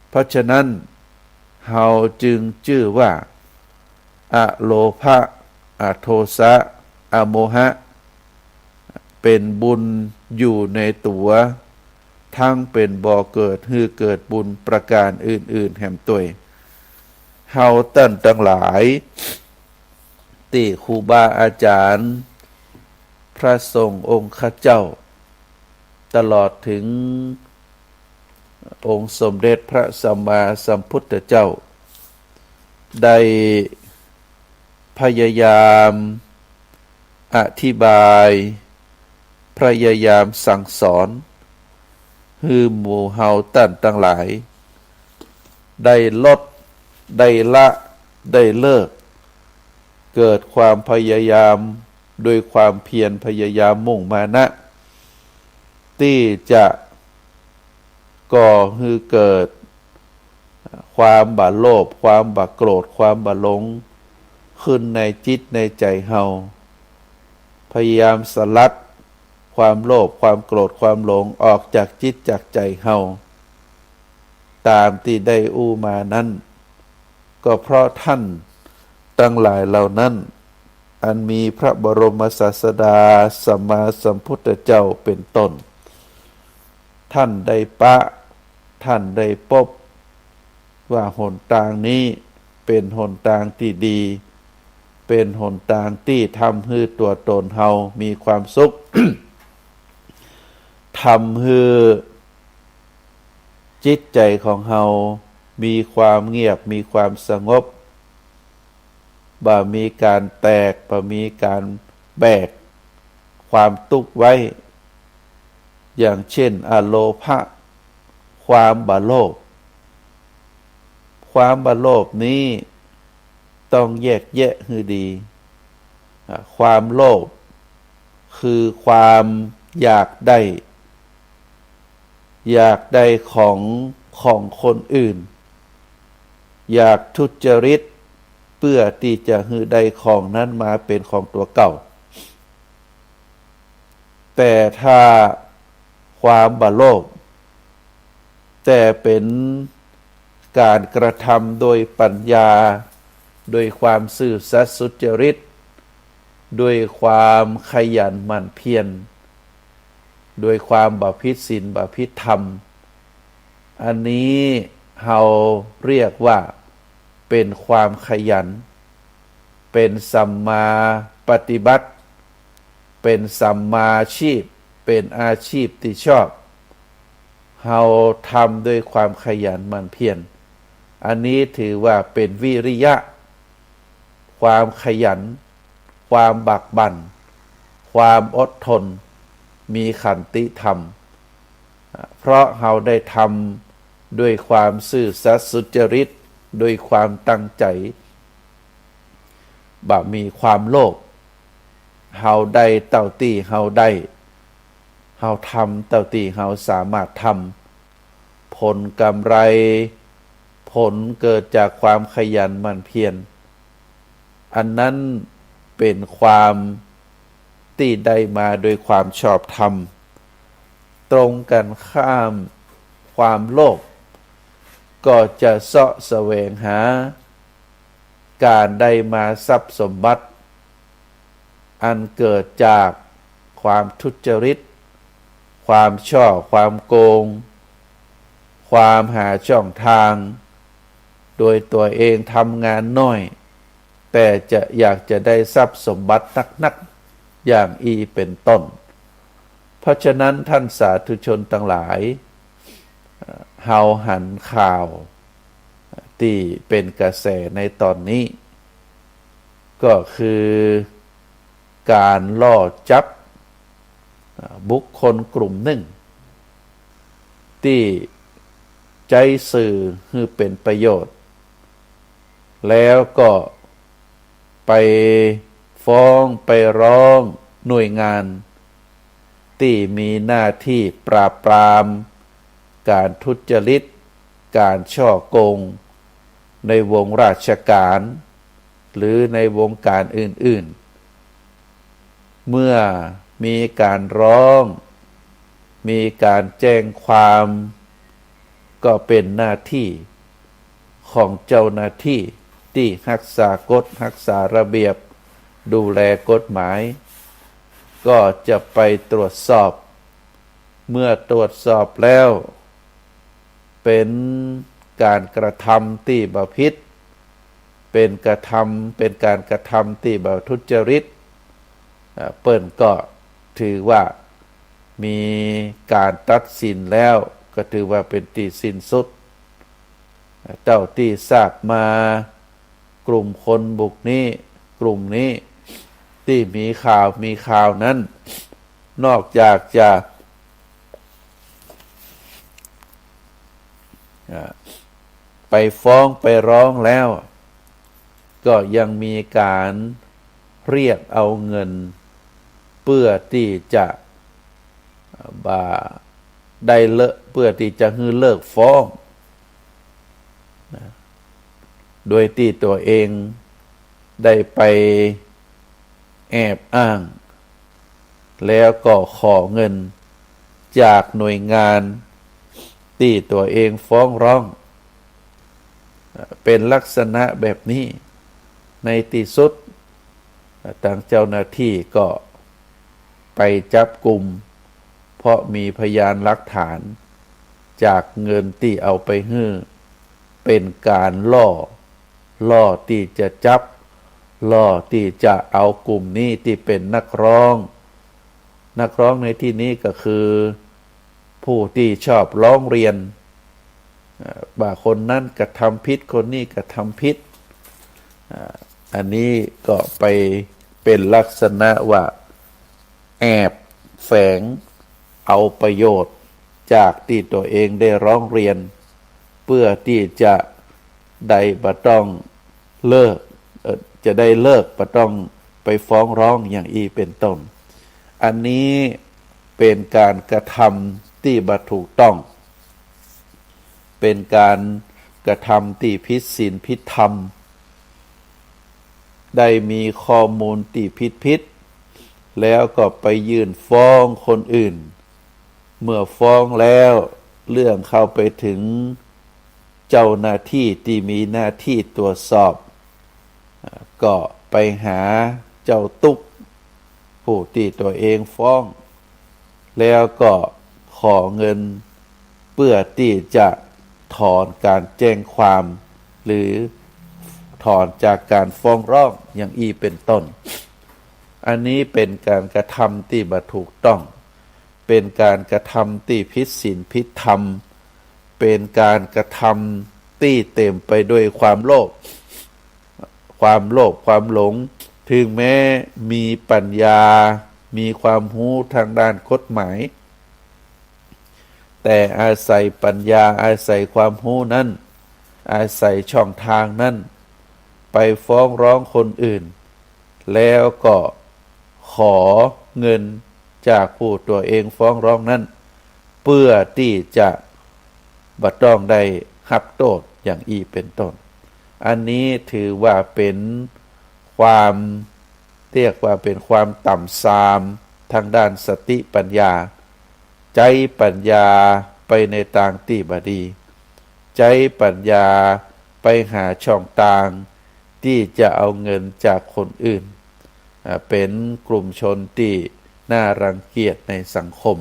เพราะฉะนั้นเฮาจึงชื่อว่าอโลภะอโทสะอโมหะเป็นบุญอยู่ในตัวทั้งเป็นบ่อเกิดให้เกิดบุญประการอื่นๆแห่งตัวเฮาตั้นทั้งหลายที่ครูบาอาจารย์พระสงฆ์องค์ข้าเจ้าตลอดถึงองค์สมเด็จพระสัมมาสัมพุทธเจ้าได้พยายามอธิบายพยายามสั่งสอนให้หมู่เฮาตั้นทั้งหลายได้ลดได้ละได้เลิกเกิดความพยายามโดยความเพียรพยายามมุ่งมานะที่จะก่อให้เกิดความบ่โลภความบ่โกรธความบ่หลงขึ้นในจิตในใจเฮา พยายามสลัดความโลภความโกรธความหลงออกจากจิตจากใจเฮาตามที่ได้อู้มานั้นก็เพราะท่านทั้งหลายเหล่านั้นอันมีพระบรมศาสดาสัมมาสัมพุทธเจ้าเป็นต้นท่านได้ท่านได้พบว่าหนทางนี้เป็นหนทางที่ดีเป็นหนทางที่ทำให้ตัวตนเฮามีความสุข ทำให้จิตใจของเฮามีความเงียบมีความสงบบ่มีการแตกบ่มีการแบกความทุกข์ไว้อย่างเช่นอโลภะความบาโลภความบาโลภนี้ต้องแยกแยะให้ดีความโลภคือความอยากได้ของคนอื่นอยากทุจริตเพื่อที่จะให้ได้ของนั้นมาเป็นของตัวเก่าแต่ถ้าความบาโลภแต่เป็นการกระทำโดยปัญญาโดยความซื่อสัตย์สุจริตโดยความขยันหมั่นเพียรโดยความบำเพ็ญศีลบำเพ็ญธรรมอันนี้เราเรียกว่าเป็นความขยันเป็นสัมมาปฏิบัติเป็นสัมมาอาชีพเป็นอาชีพที่ชอบเราทำด้วยความขยันหมั่นเพียรอันนี้ถือว่าเป็นวิริยะความขยันความบักบั่นความอดทนมีขันติธรรมเพราะเราได้ทำด้วยความซื่อสัตย์สุจริตด้วยความตั้งใจบ่มีความโลภเราได้เต่าตีเราทำเต่าตีเราสามารถทำผลกำไรผลเกิดจากความขยันหมั่นเพียรอันนั้นเป็นความที่ได้มาโดยความชอบธรรมตรงกันข้ามความโลภก็จะเสาะแสวงหาการได้มาทรัพย์สมบัติอันเกิดจากความทุจริตความช่อความโกงความหาช่องทางโดยตัวเองทำงานน้อยแต่จะอยากจะได้ทรัพย์สมบัตินักอย่างเป็นต้นเพราะฉะนั้นท่านสาธุชนทั้งหลายเฮาหันข่าวที่เป็นกระแสในตอนนี้ก็คือการล่อจับบุคคลกลุ่มหนึ่งที่ใจสื่อให้เป็นประโยชน์แล้วก็ไปฟ้องไปร้องหน่วยงานที่มีหน้าที่ปราบปรามการทุจริตการช่อโกงในวงราชการหรือในวงการอื่นๆเมื่อมีการร้องมีการแจ้งความก็เป็นหน้าที่ของเจ้าหน้าที่ที่รักษากฎรักษาระเบียบดูแลกฎหมายก็จะไปตรวจสอบเมื่อตรวจสอบแล้วเป็นการกระทำที่บาผิดเป็นการกระทำที่บาทุจริตเปิ้นก็ถือว่ามีการตัดสินแล้วก็ถือว่าเป็นที่สิ้นสุดเจ้าที่ทราบมากลุ่มคนบุกนี้กลุ่มนี้ที่มีข่าวนั้นนอกจากจะไปฟ้องไปร้องแล้วก็ยังมีการเรียกเอาเงินเพื่อที่จะได้เพื่อที่จะให้เลิกฟ้องโดยที่ตัวเองได้ไปแอบอ้าง แล้วก็ขอเงินจากหน่วยงานที่ตัวเองฟ้องร้องเป็นลักษณะแบบนี้ในที่สุดทางเจ้าหน้าที่ก็ไปจับกลุ่มเพราะมีพยานหลักฐานจากเงินที่เอาไปให้เป็นการล่อที่จะจับล่อที่จะเอากลุ่มนี้ที่เป็นนักร้องในที่นี้ก็คือผู้ที่ชอบร้องเรียนว่าคนนั้นกระทำผิดคนนี้กระทำผิดอันนี้ก็ไปเป็นลักษณะว่าแอบแฝงเอาประโยชน์จากที่ตัวเองได้ร้องเรียนเพื่อที่จะได้บ่ต้องเลิกจะได้เลิกบ่ต้องไปฟ้องร้องอย่างอีเป็นต้นอันนี้เป็นการกระทำที่บ่ถูกต้องเป็นการกระทำที่ผิดศีลผิดธรรมได้มีข้อมูลที่ผิดแล้วก็ไปยื่นฟ้องคนอื่นเมื่อฟ้องแล้วเรื่องเข้าไปถึงเจ้าหน้าที่ที่มีหน้าที่ตรวจสอบก็ไปหาเจ้าตุ๊กผู้ที่ตัวเองฟ้องแล้วก็ขอเงินเพื่อที่จะถอนการแจ้งความหรือถอนจากการฟ้องร้องอย่างอีเป็นต้นอันนี้เป็นการกระทำที่บ่ถูกต้องเป็นการกระทำที่ผิดศีลผิดธรรมเป็นการกระทำที่เต็มไปด้วยความโลภความหลงถึงแม้มีปัญญามีความรู้ทางด้านกฎหมายแต่อาศัยปัญญาอาศัยความรู้นั้นอาศัยช่องทางนั้นไปฟ้องร้องคนอื่นแล้วก็ขอเงินจากผู้ตัวเองฟ้องร้องนั้นเพื่อที่จะบ่ต้องได้รับโทษอย่างอีเป็นต้นอันนี้ถือว่าเป็นความเรียกว่าเป็นความต่ำทรามทางด้านสติปัญญาใจปัญญาไปในทางที่บ่ดีใจปัญญาไปหาช่องทางที่จะเอาเงินจากคนอื่นเป็นกลุ่มชนที่น่ารังเกียจในสังคม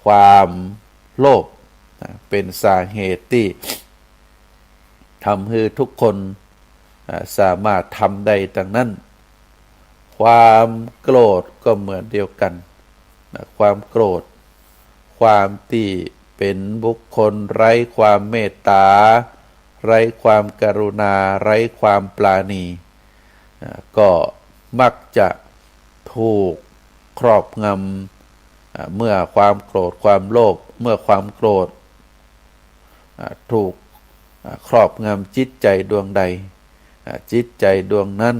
ความโลภเป็นสาเหตุที่ทำให้ทุกคนสามารถทำได้ดังนั้นความโกรธก็เหมือนเดียวกันความโกรธความที่เป็นบุคคลไร้ความเมตตาไร้ความกรุณาไร้ความปราณีก็มักจะถูกครอบงำเมื่อความโกรธความโลภเมื่อความโกรธถูกครอบงำจิตใจดวงใดจิตใจดวงนั้น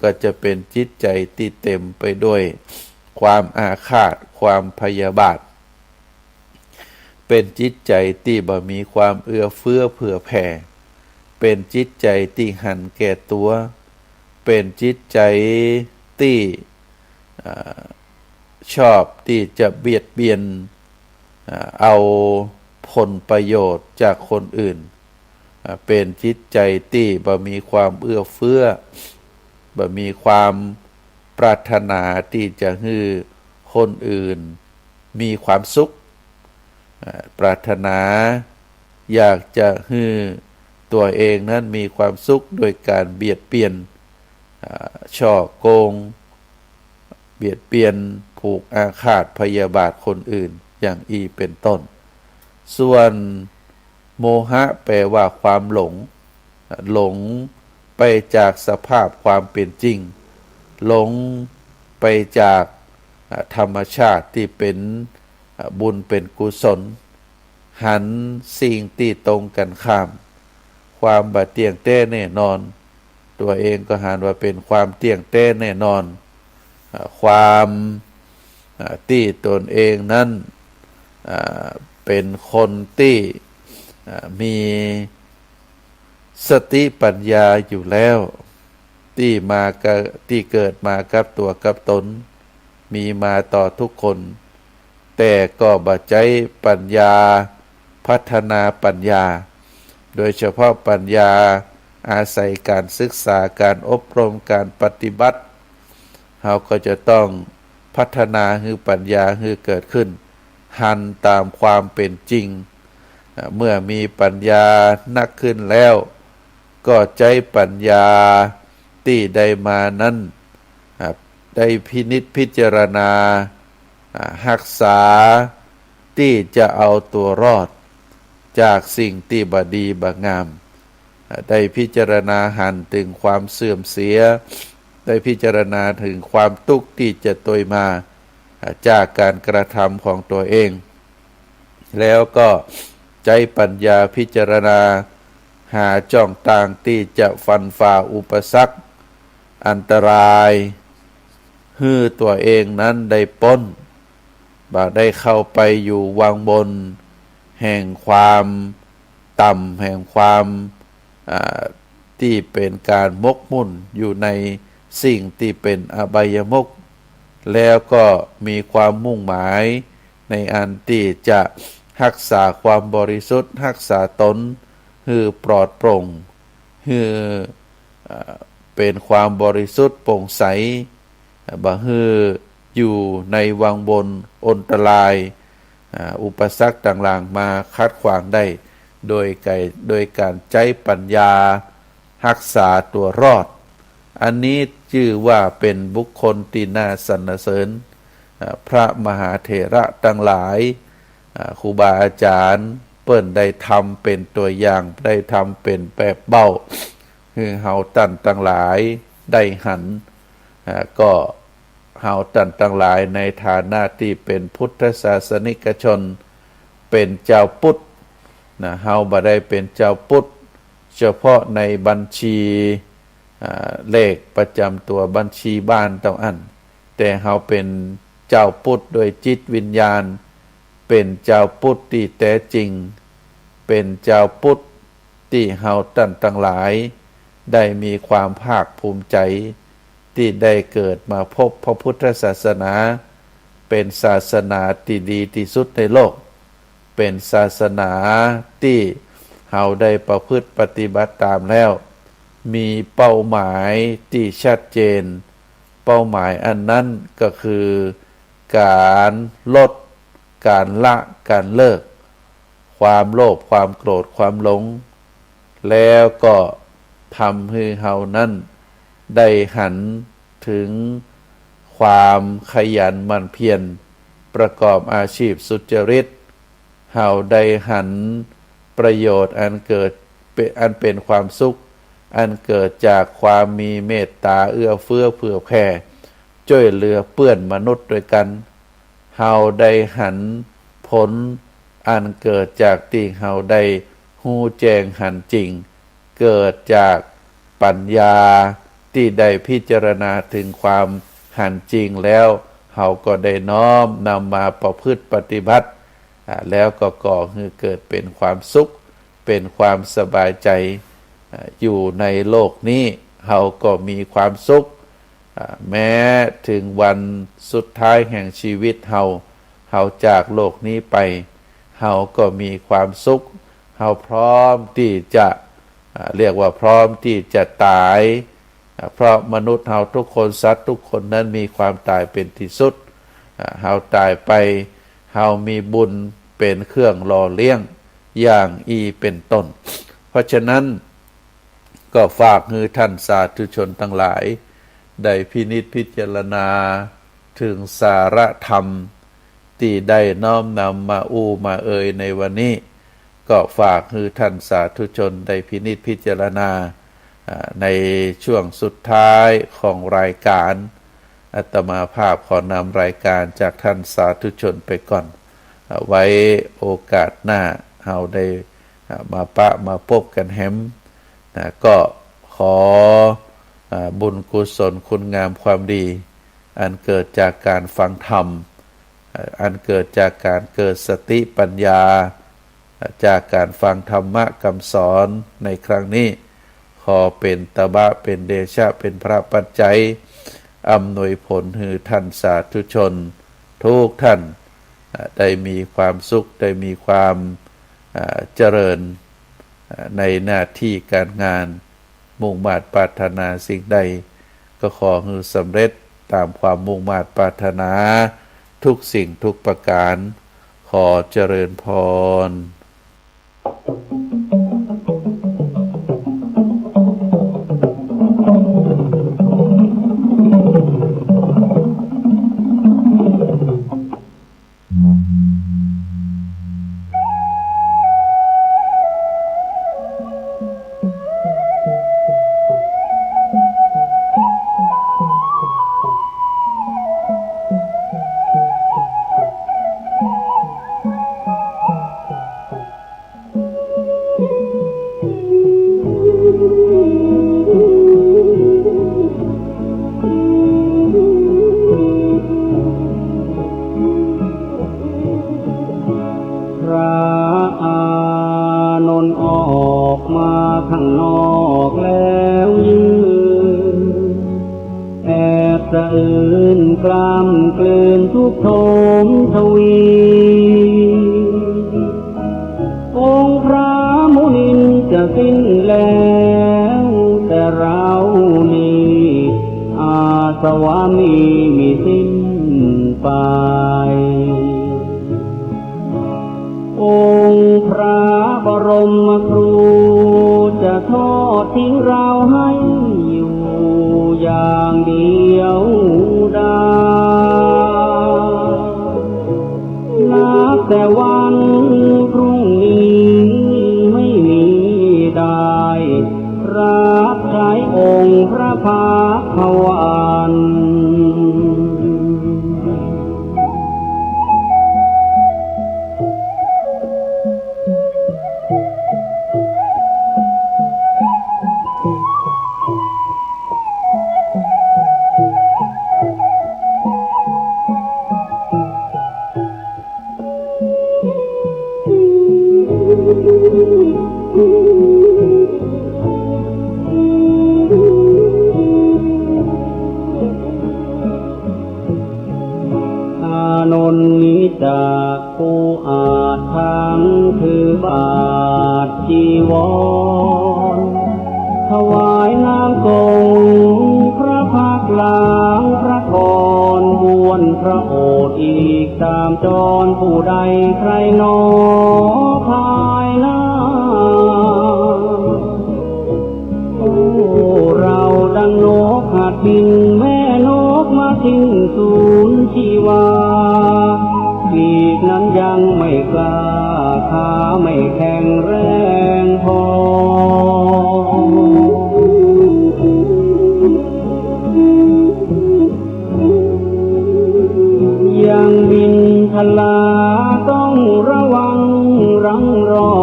ก็จะเป็นจิตใจที่เต็มไปด้วยความอาฆาตความพยาบาทเป็นจิตใจที่บ่มีความเอื้อเฟื้อเผื่อแผ่เป็นจิตใจที่หันแก่ตัวเป็นจิตใจที่ชอบที่จะเบียดเบียนเอาผลประโยชน์จากคนอื่นเป็นจิตใจที่บ่มีความเอื้อเฟื้อบ่มีความปรารถนาที่จะให้คนอื่นมีความสุขปรารถนาอยากจะให้ตัวเองนั้นมีความสุขโดยการเบียดเบียนช่อโกงเบียดเบียนผูกอาฆาตพยาบาทคนอื่นอย่างอีเป็นต้นส่วนโมหะแปลว่าความหลงไปจากสภาพความเป็นจริงหลงไปจากธรรมชาติที่เป็นบุญเป็นกุศลหันสิ่งที่ตรงกันข้ามความบ่เที่ยงแท้แน่นอนตัวเองก็หันว่าเป็นความเที่ยงแท้แน่นอนความที่ตนเองนั้นเป็นคนที่มีสติปัญญาอยู่แล้วที่เกิดมากับตัวกับตน มีมาต่อทุกคน แต่ก็บ่ใจปัญญาพัฒนาปัญญาโดยเฉพาะปัญญาอาศัยการศึกษาการอบรมการปฏิบัติเราก็จะต้องพัฒนาให้ปัญญาให้เกิดขึ้นหันตามความเป็นจริงเมื่อมีปัญญานักขึ้นแล้วก็ใจปัญญาที่ได้มานั้นได้พินิจพิจารณารักษาที่จะเอาตัวรอดจากสิ่งที่บดีบงามได้พิจารณาหันถึงความเสื่อมเสียได้พิจารณาถึงความทุกข์ที่จะตยมาจากการกระทำของตัวเองแล้วก็ใจปัญญาพิจารณาหาช่องทางที่จะฟันฝ่าอุปสรรคอันตรายให้ตัวเองนั้นได้พ้นบ่ได้เข้าไปอยู่วังบนแห่งความต่ำแห่งความที่เป็นการมกมุ่นอยู่ในสิ่งที่เป็นอบายมุขแล้วก็มีความมุ่งหมายในอันที่จะรักษาความบริสุทธิ์รักษาตนให้ปลอดโปร่งให้เป็นความบริสุทธิ์โปร่งใสบ่ให้อยู่ในวังบนอันตรายอุปสรรคต่างๆมาคัดขวางได้โดยการใช้ปัญญารักษาตัวรอดอันนี้ชื่อว่าเป็นบุคคลที่น่าสรรเสริญพระมหาเถระทั้งหลายครูบาอาจารย์เปิ้นได้ทำเป็นตัวอย่างได้ทำเป็นแบบเบ้าคือเฮาตั้นทั้งหลายได้หันก็เฮาตั้นทั้งหลายในฐานะที่เป็นพุทธศาสนิกชนเป็นเจ้าพุทธเฮาบ่ได้เป็นเจ้าพุทธเฉพาะในบัญชีเลขประจำตัวบัญชีบ้านต้องอันแต่เฮาเป็นเจ้าพุทธโดยจิตวิญญาณเป็นเจ้าพุทธที่แท้จริงเป็นเจ้าพุทธที่เฮาตั้นทั้งหลายได้มีความภาคภูมิใจที่ได้เกิดมาพบพระพุทธศาสนาเป็นศาสนาที่ดีที่สุดในโลกเป็นศาสนาที่เฮาได้ประพฤติปฏิบัติตามแล้วมีเป้าหมายที่ชัดเจนเป้าหมายอันนั้นก็คือการลดการละการเลิกความโลภความโกรธความหลงแล้วก็ทำให้เฮานั้นได้หันถึงความขยันหมั่นเพียรประกอบอาชีพสุจริตเฮาได้หันประโยชน์อันเป็นความสุขอันเกิดจากความมีเมตตาเอื้อเฟื้อเผื่อแผ่ช่วยเหลือเพื่อนมนุษย์ด้วยกันเฮาได้หันผลอันเกิดจากที่เฮาได้ฮู้แจ้งหันจริงเกิดจากปัญญาที่ได้พิจารณาถึงความหันจริงแล้วเฮาก็ได้น้อมนำมาประพฤติปฏิบัติแล้วก็ก่อให้เกิดเป็นความสุขเป็นความสบายใจอยู่ในโลกนี้เฮาก็มีความสุขแม้ถึงวันสุดท้ายแห่งชีวิตเฮาจากโลกนี้ไปเฮาก็มีความสุขเฮาพร้อมที่จะเรียกว่าพร้อมที่จะตายเพราะมนุษย์เฮาทุกคนสัตว์ทุกคนนั้นมีความตายเป็นที่สุดเฮาตายไปเฮามีบุญเป็นเครื่องหล่อเลี้ยงอย่างเป็นต้นเพราะฉะนั้นก็ฝากให้ท่านสาธุชนทั้งหลายได้พินิจพิจารณาถึงสาระธรรมที่ได้น้อมนำมามาเอ่ยในวันนี้ก็ฝากให้ท่านสาธุชนได้พินิจพิจารณาในช่วงสุดท้ายของรายการอาตมาภาพขอนำรายการจากท่านสาธุชนไปก่อนไว้โอกาสหน้าเราได้มาพบกันแฮมก็ขอบุญกุศลคุณงามความดีอันเกิดจากการฟังธรรมอันเกิดจากการเกิดสติปัญญาจากการฟังธรรมะคำสอนในครั้งนี้ขอเป็นตบะเป็นเดชะเป็นพระปัจจัย อำนวยผลให้ท่านสาธุชนทุกท่านได้มีความสุขได้มีความเจริญในหน้าที่การงานมุ่งมา่ปรารถนาสิ่งใดก็ขอให้สำเร็จตามความมุ่งมา่ปรารถนาทุกสิ่งทุกประการขอเจริญพรข้างนอกแล้วยืนแอบสะอื้นกล้ำกลืนทุกโทมทวีองค์พระมุนินจะสิ้นแล้วแต่เรานี้อาสวามีมีสิ้นไปองค์พระบรมครูจะทอดทิ้งเราให้อยู่อย่างเดียวดายนับแต่วันพรุ่งนี้ไม่มีได้รับใช้องค์พระภาควัน นนนิจากผู้อาจทั้งคือบาทจีวรถวายน้ำกงพระพักหลังพระกรบวนพระโอษฐ์อีกตามจรผู้ใดใครหนอภายหน้าโอ้เราดังนกหัดบินแม่นกมาทิ้งสูญชีวาปีกนั้นยังไม่กล้าขาไม่แข็งแรงพอยังบินทลาต้องระวังรังรอ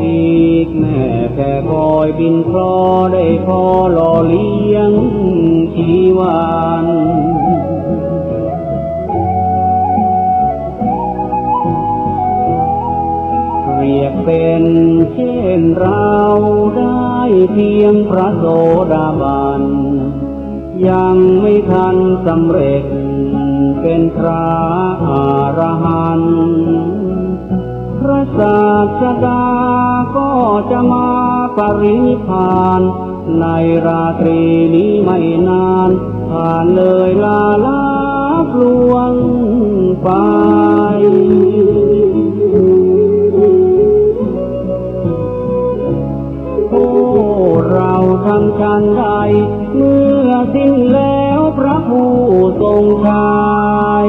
อีกแม่แค่คอยบินคลอได้พอหล่อเลี้ยงชีวันเรียกเป็นเช่นเราได้เพียงพระโสดาบันยังไม่ทันสำเร็จเป็นพระอรหันต์พระศาสดาก็จะมาปรินิพพานในราตรีนี้ไม่นานผ่านเลยลาลับลวงไปโอ้เราทำชันใดเมื่อสิ้นแล้วพระผู้ทรงชัย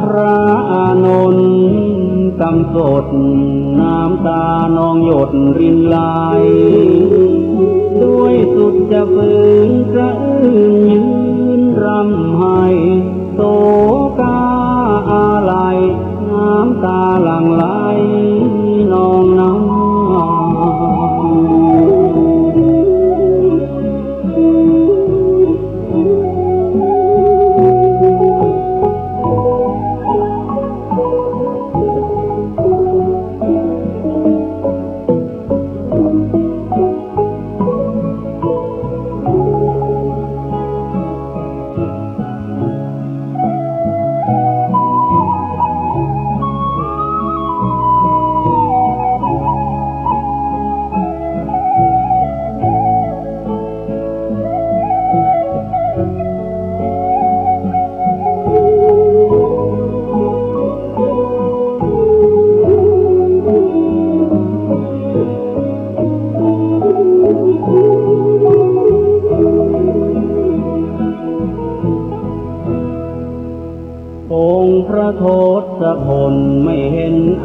พระอานนท์กำสดน้ำตานองหยดรินไหลด้วยสุดจะฝืนกระอื้นยืนรำไห้โศกาอาลัยน้ำตาหลั่งไหลนองน้ำ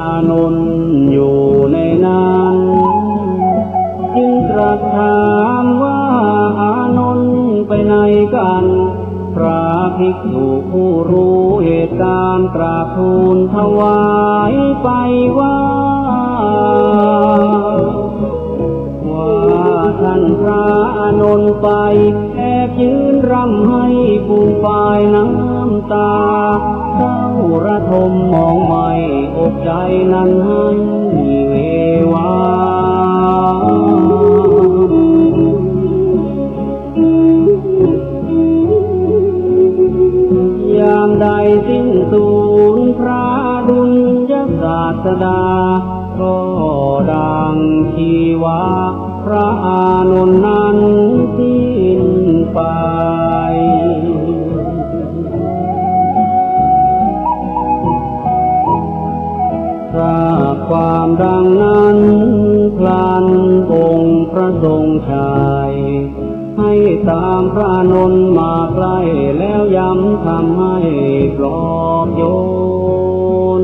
อานนท์อยู่ในนั้นจึงตรัสถามว่าอานนท์ไปไหนกันพระภิกษุผู้รู้เหตุการณ์กราบทูลถวายไปว่าท่านพระอานนท์ไปแอบยืนรำให้ปูนปายน้ำตาเศร้าระทมมองไม่อกใจนั้นให้เววายามใดสิ้นสูญพระดุลยศาสดาก็ดังชีวาพระอานนท์นั้นสิ้นไปทราบความดังนั้นพลันองค์พระทรงชัยให้ตามพระอานนท์มาใกล้แล้วย้ำทำให้ปลอบโยน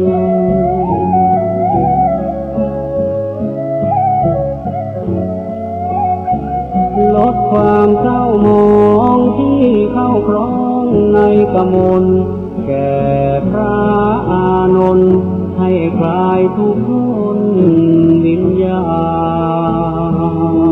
ลดความเศร้าหมองที่เข้าครองในกมลแก่พระอานนท์ให้คลายทุกข์วิญญาณ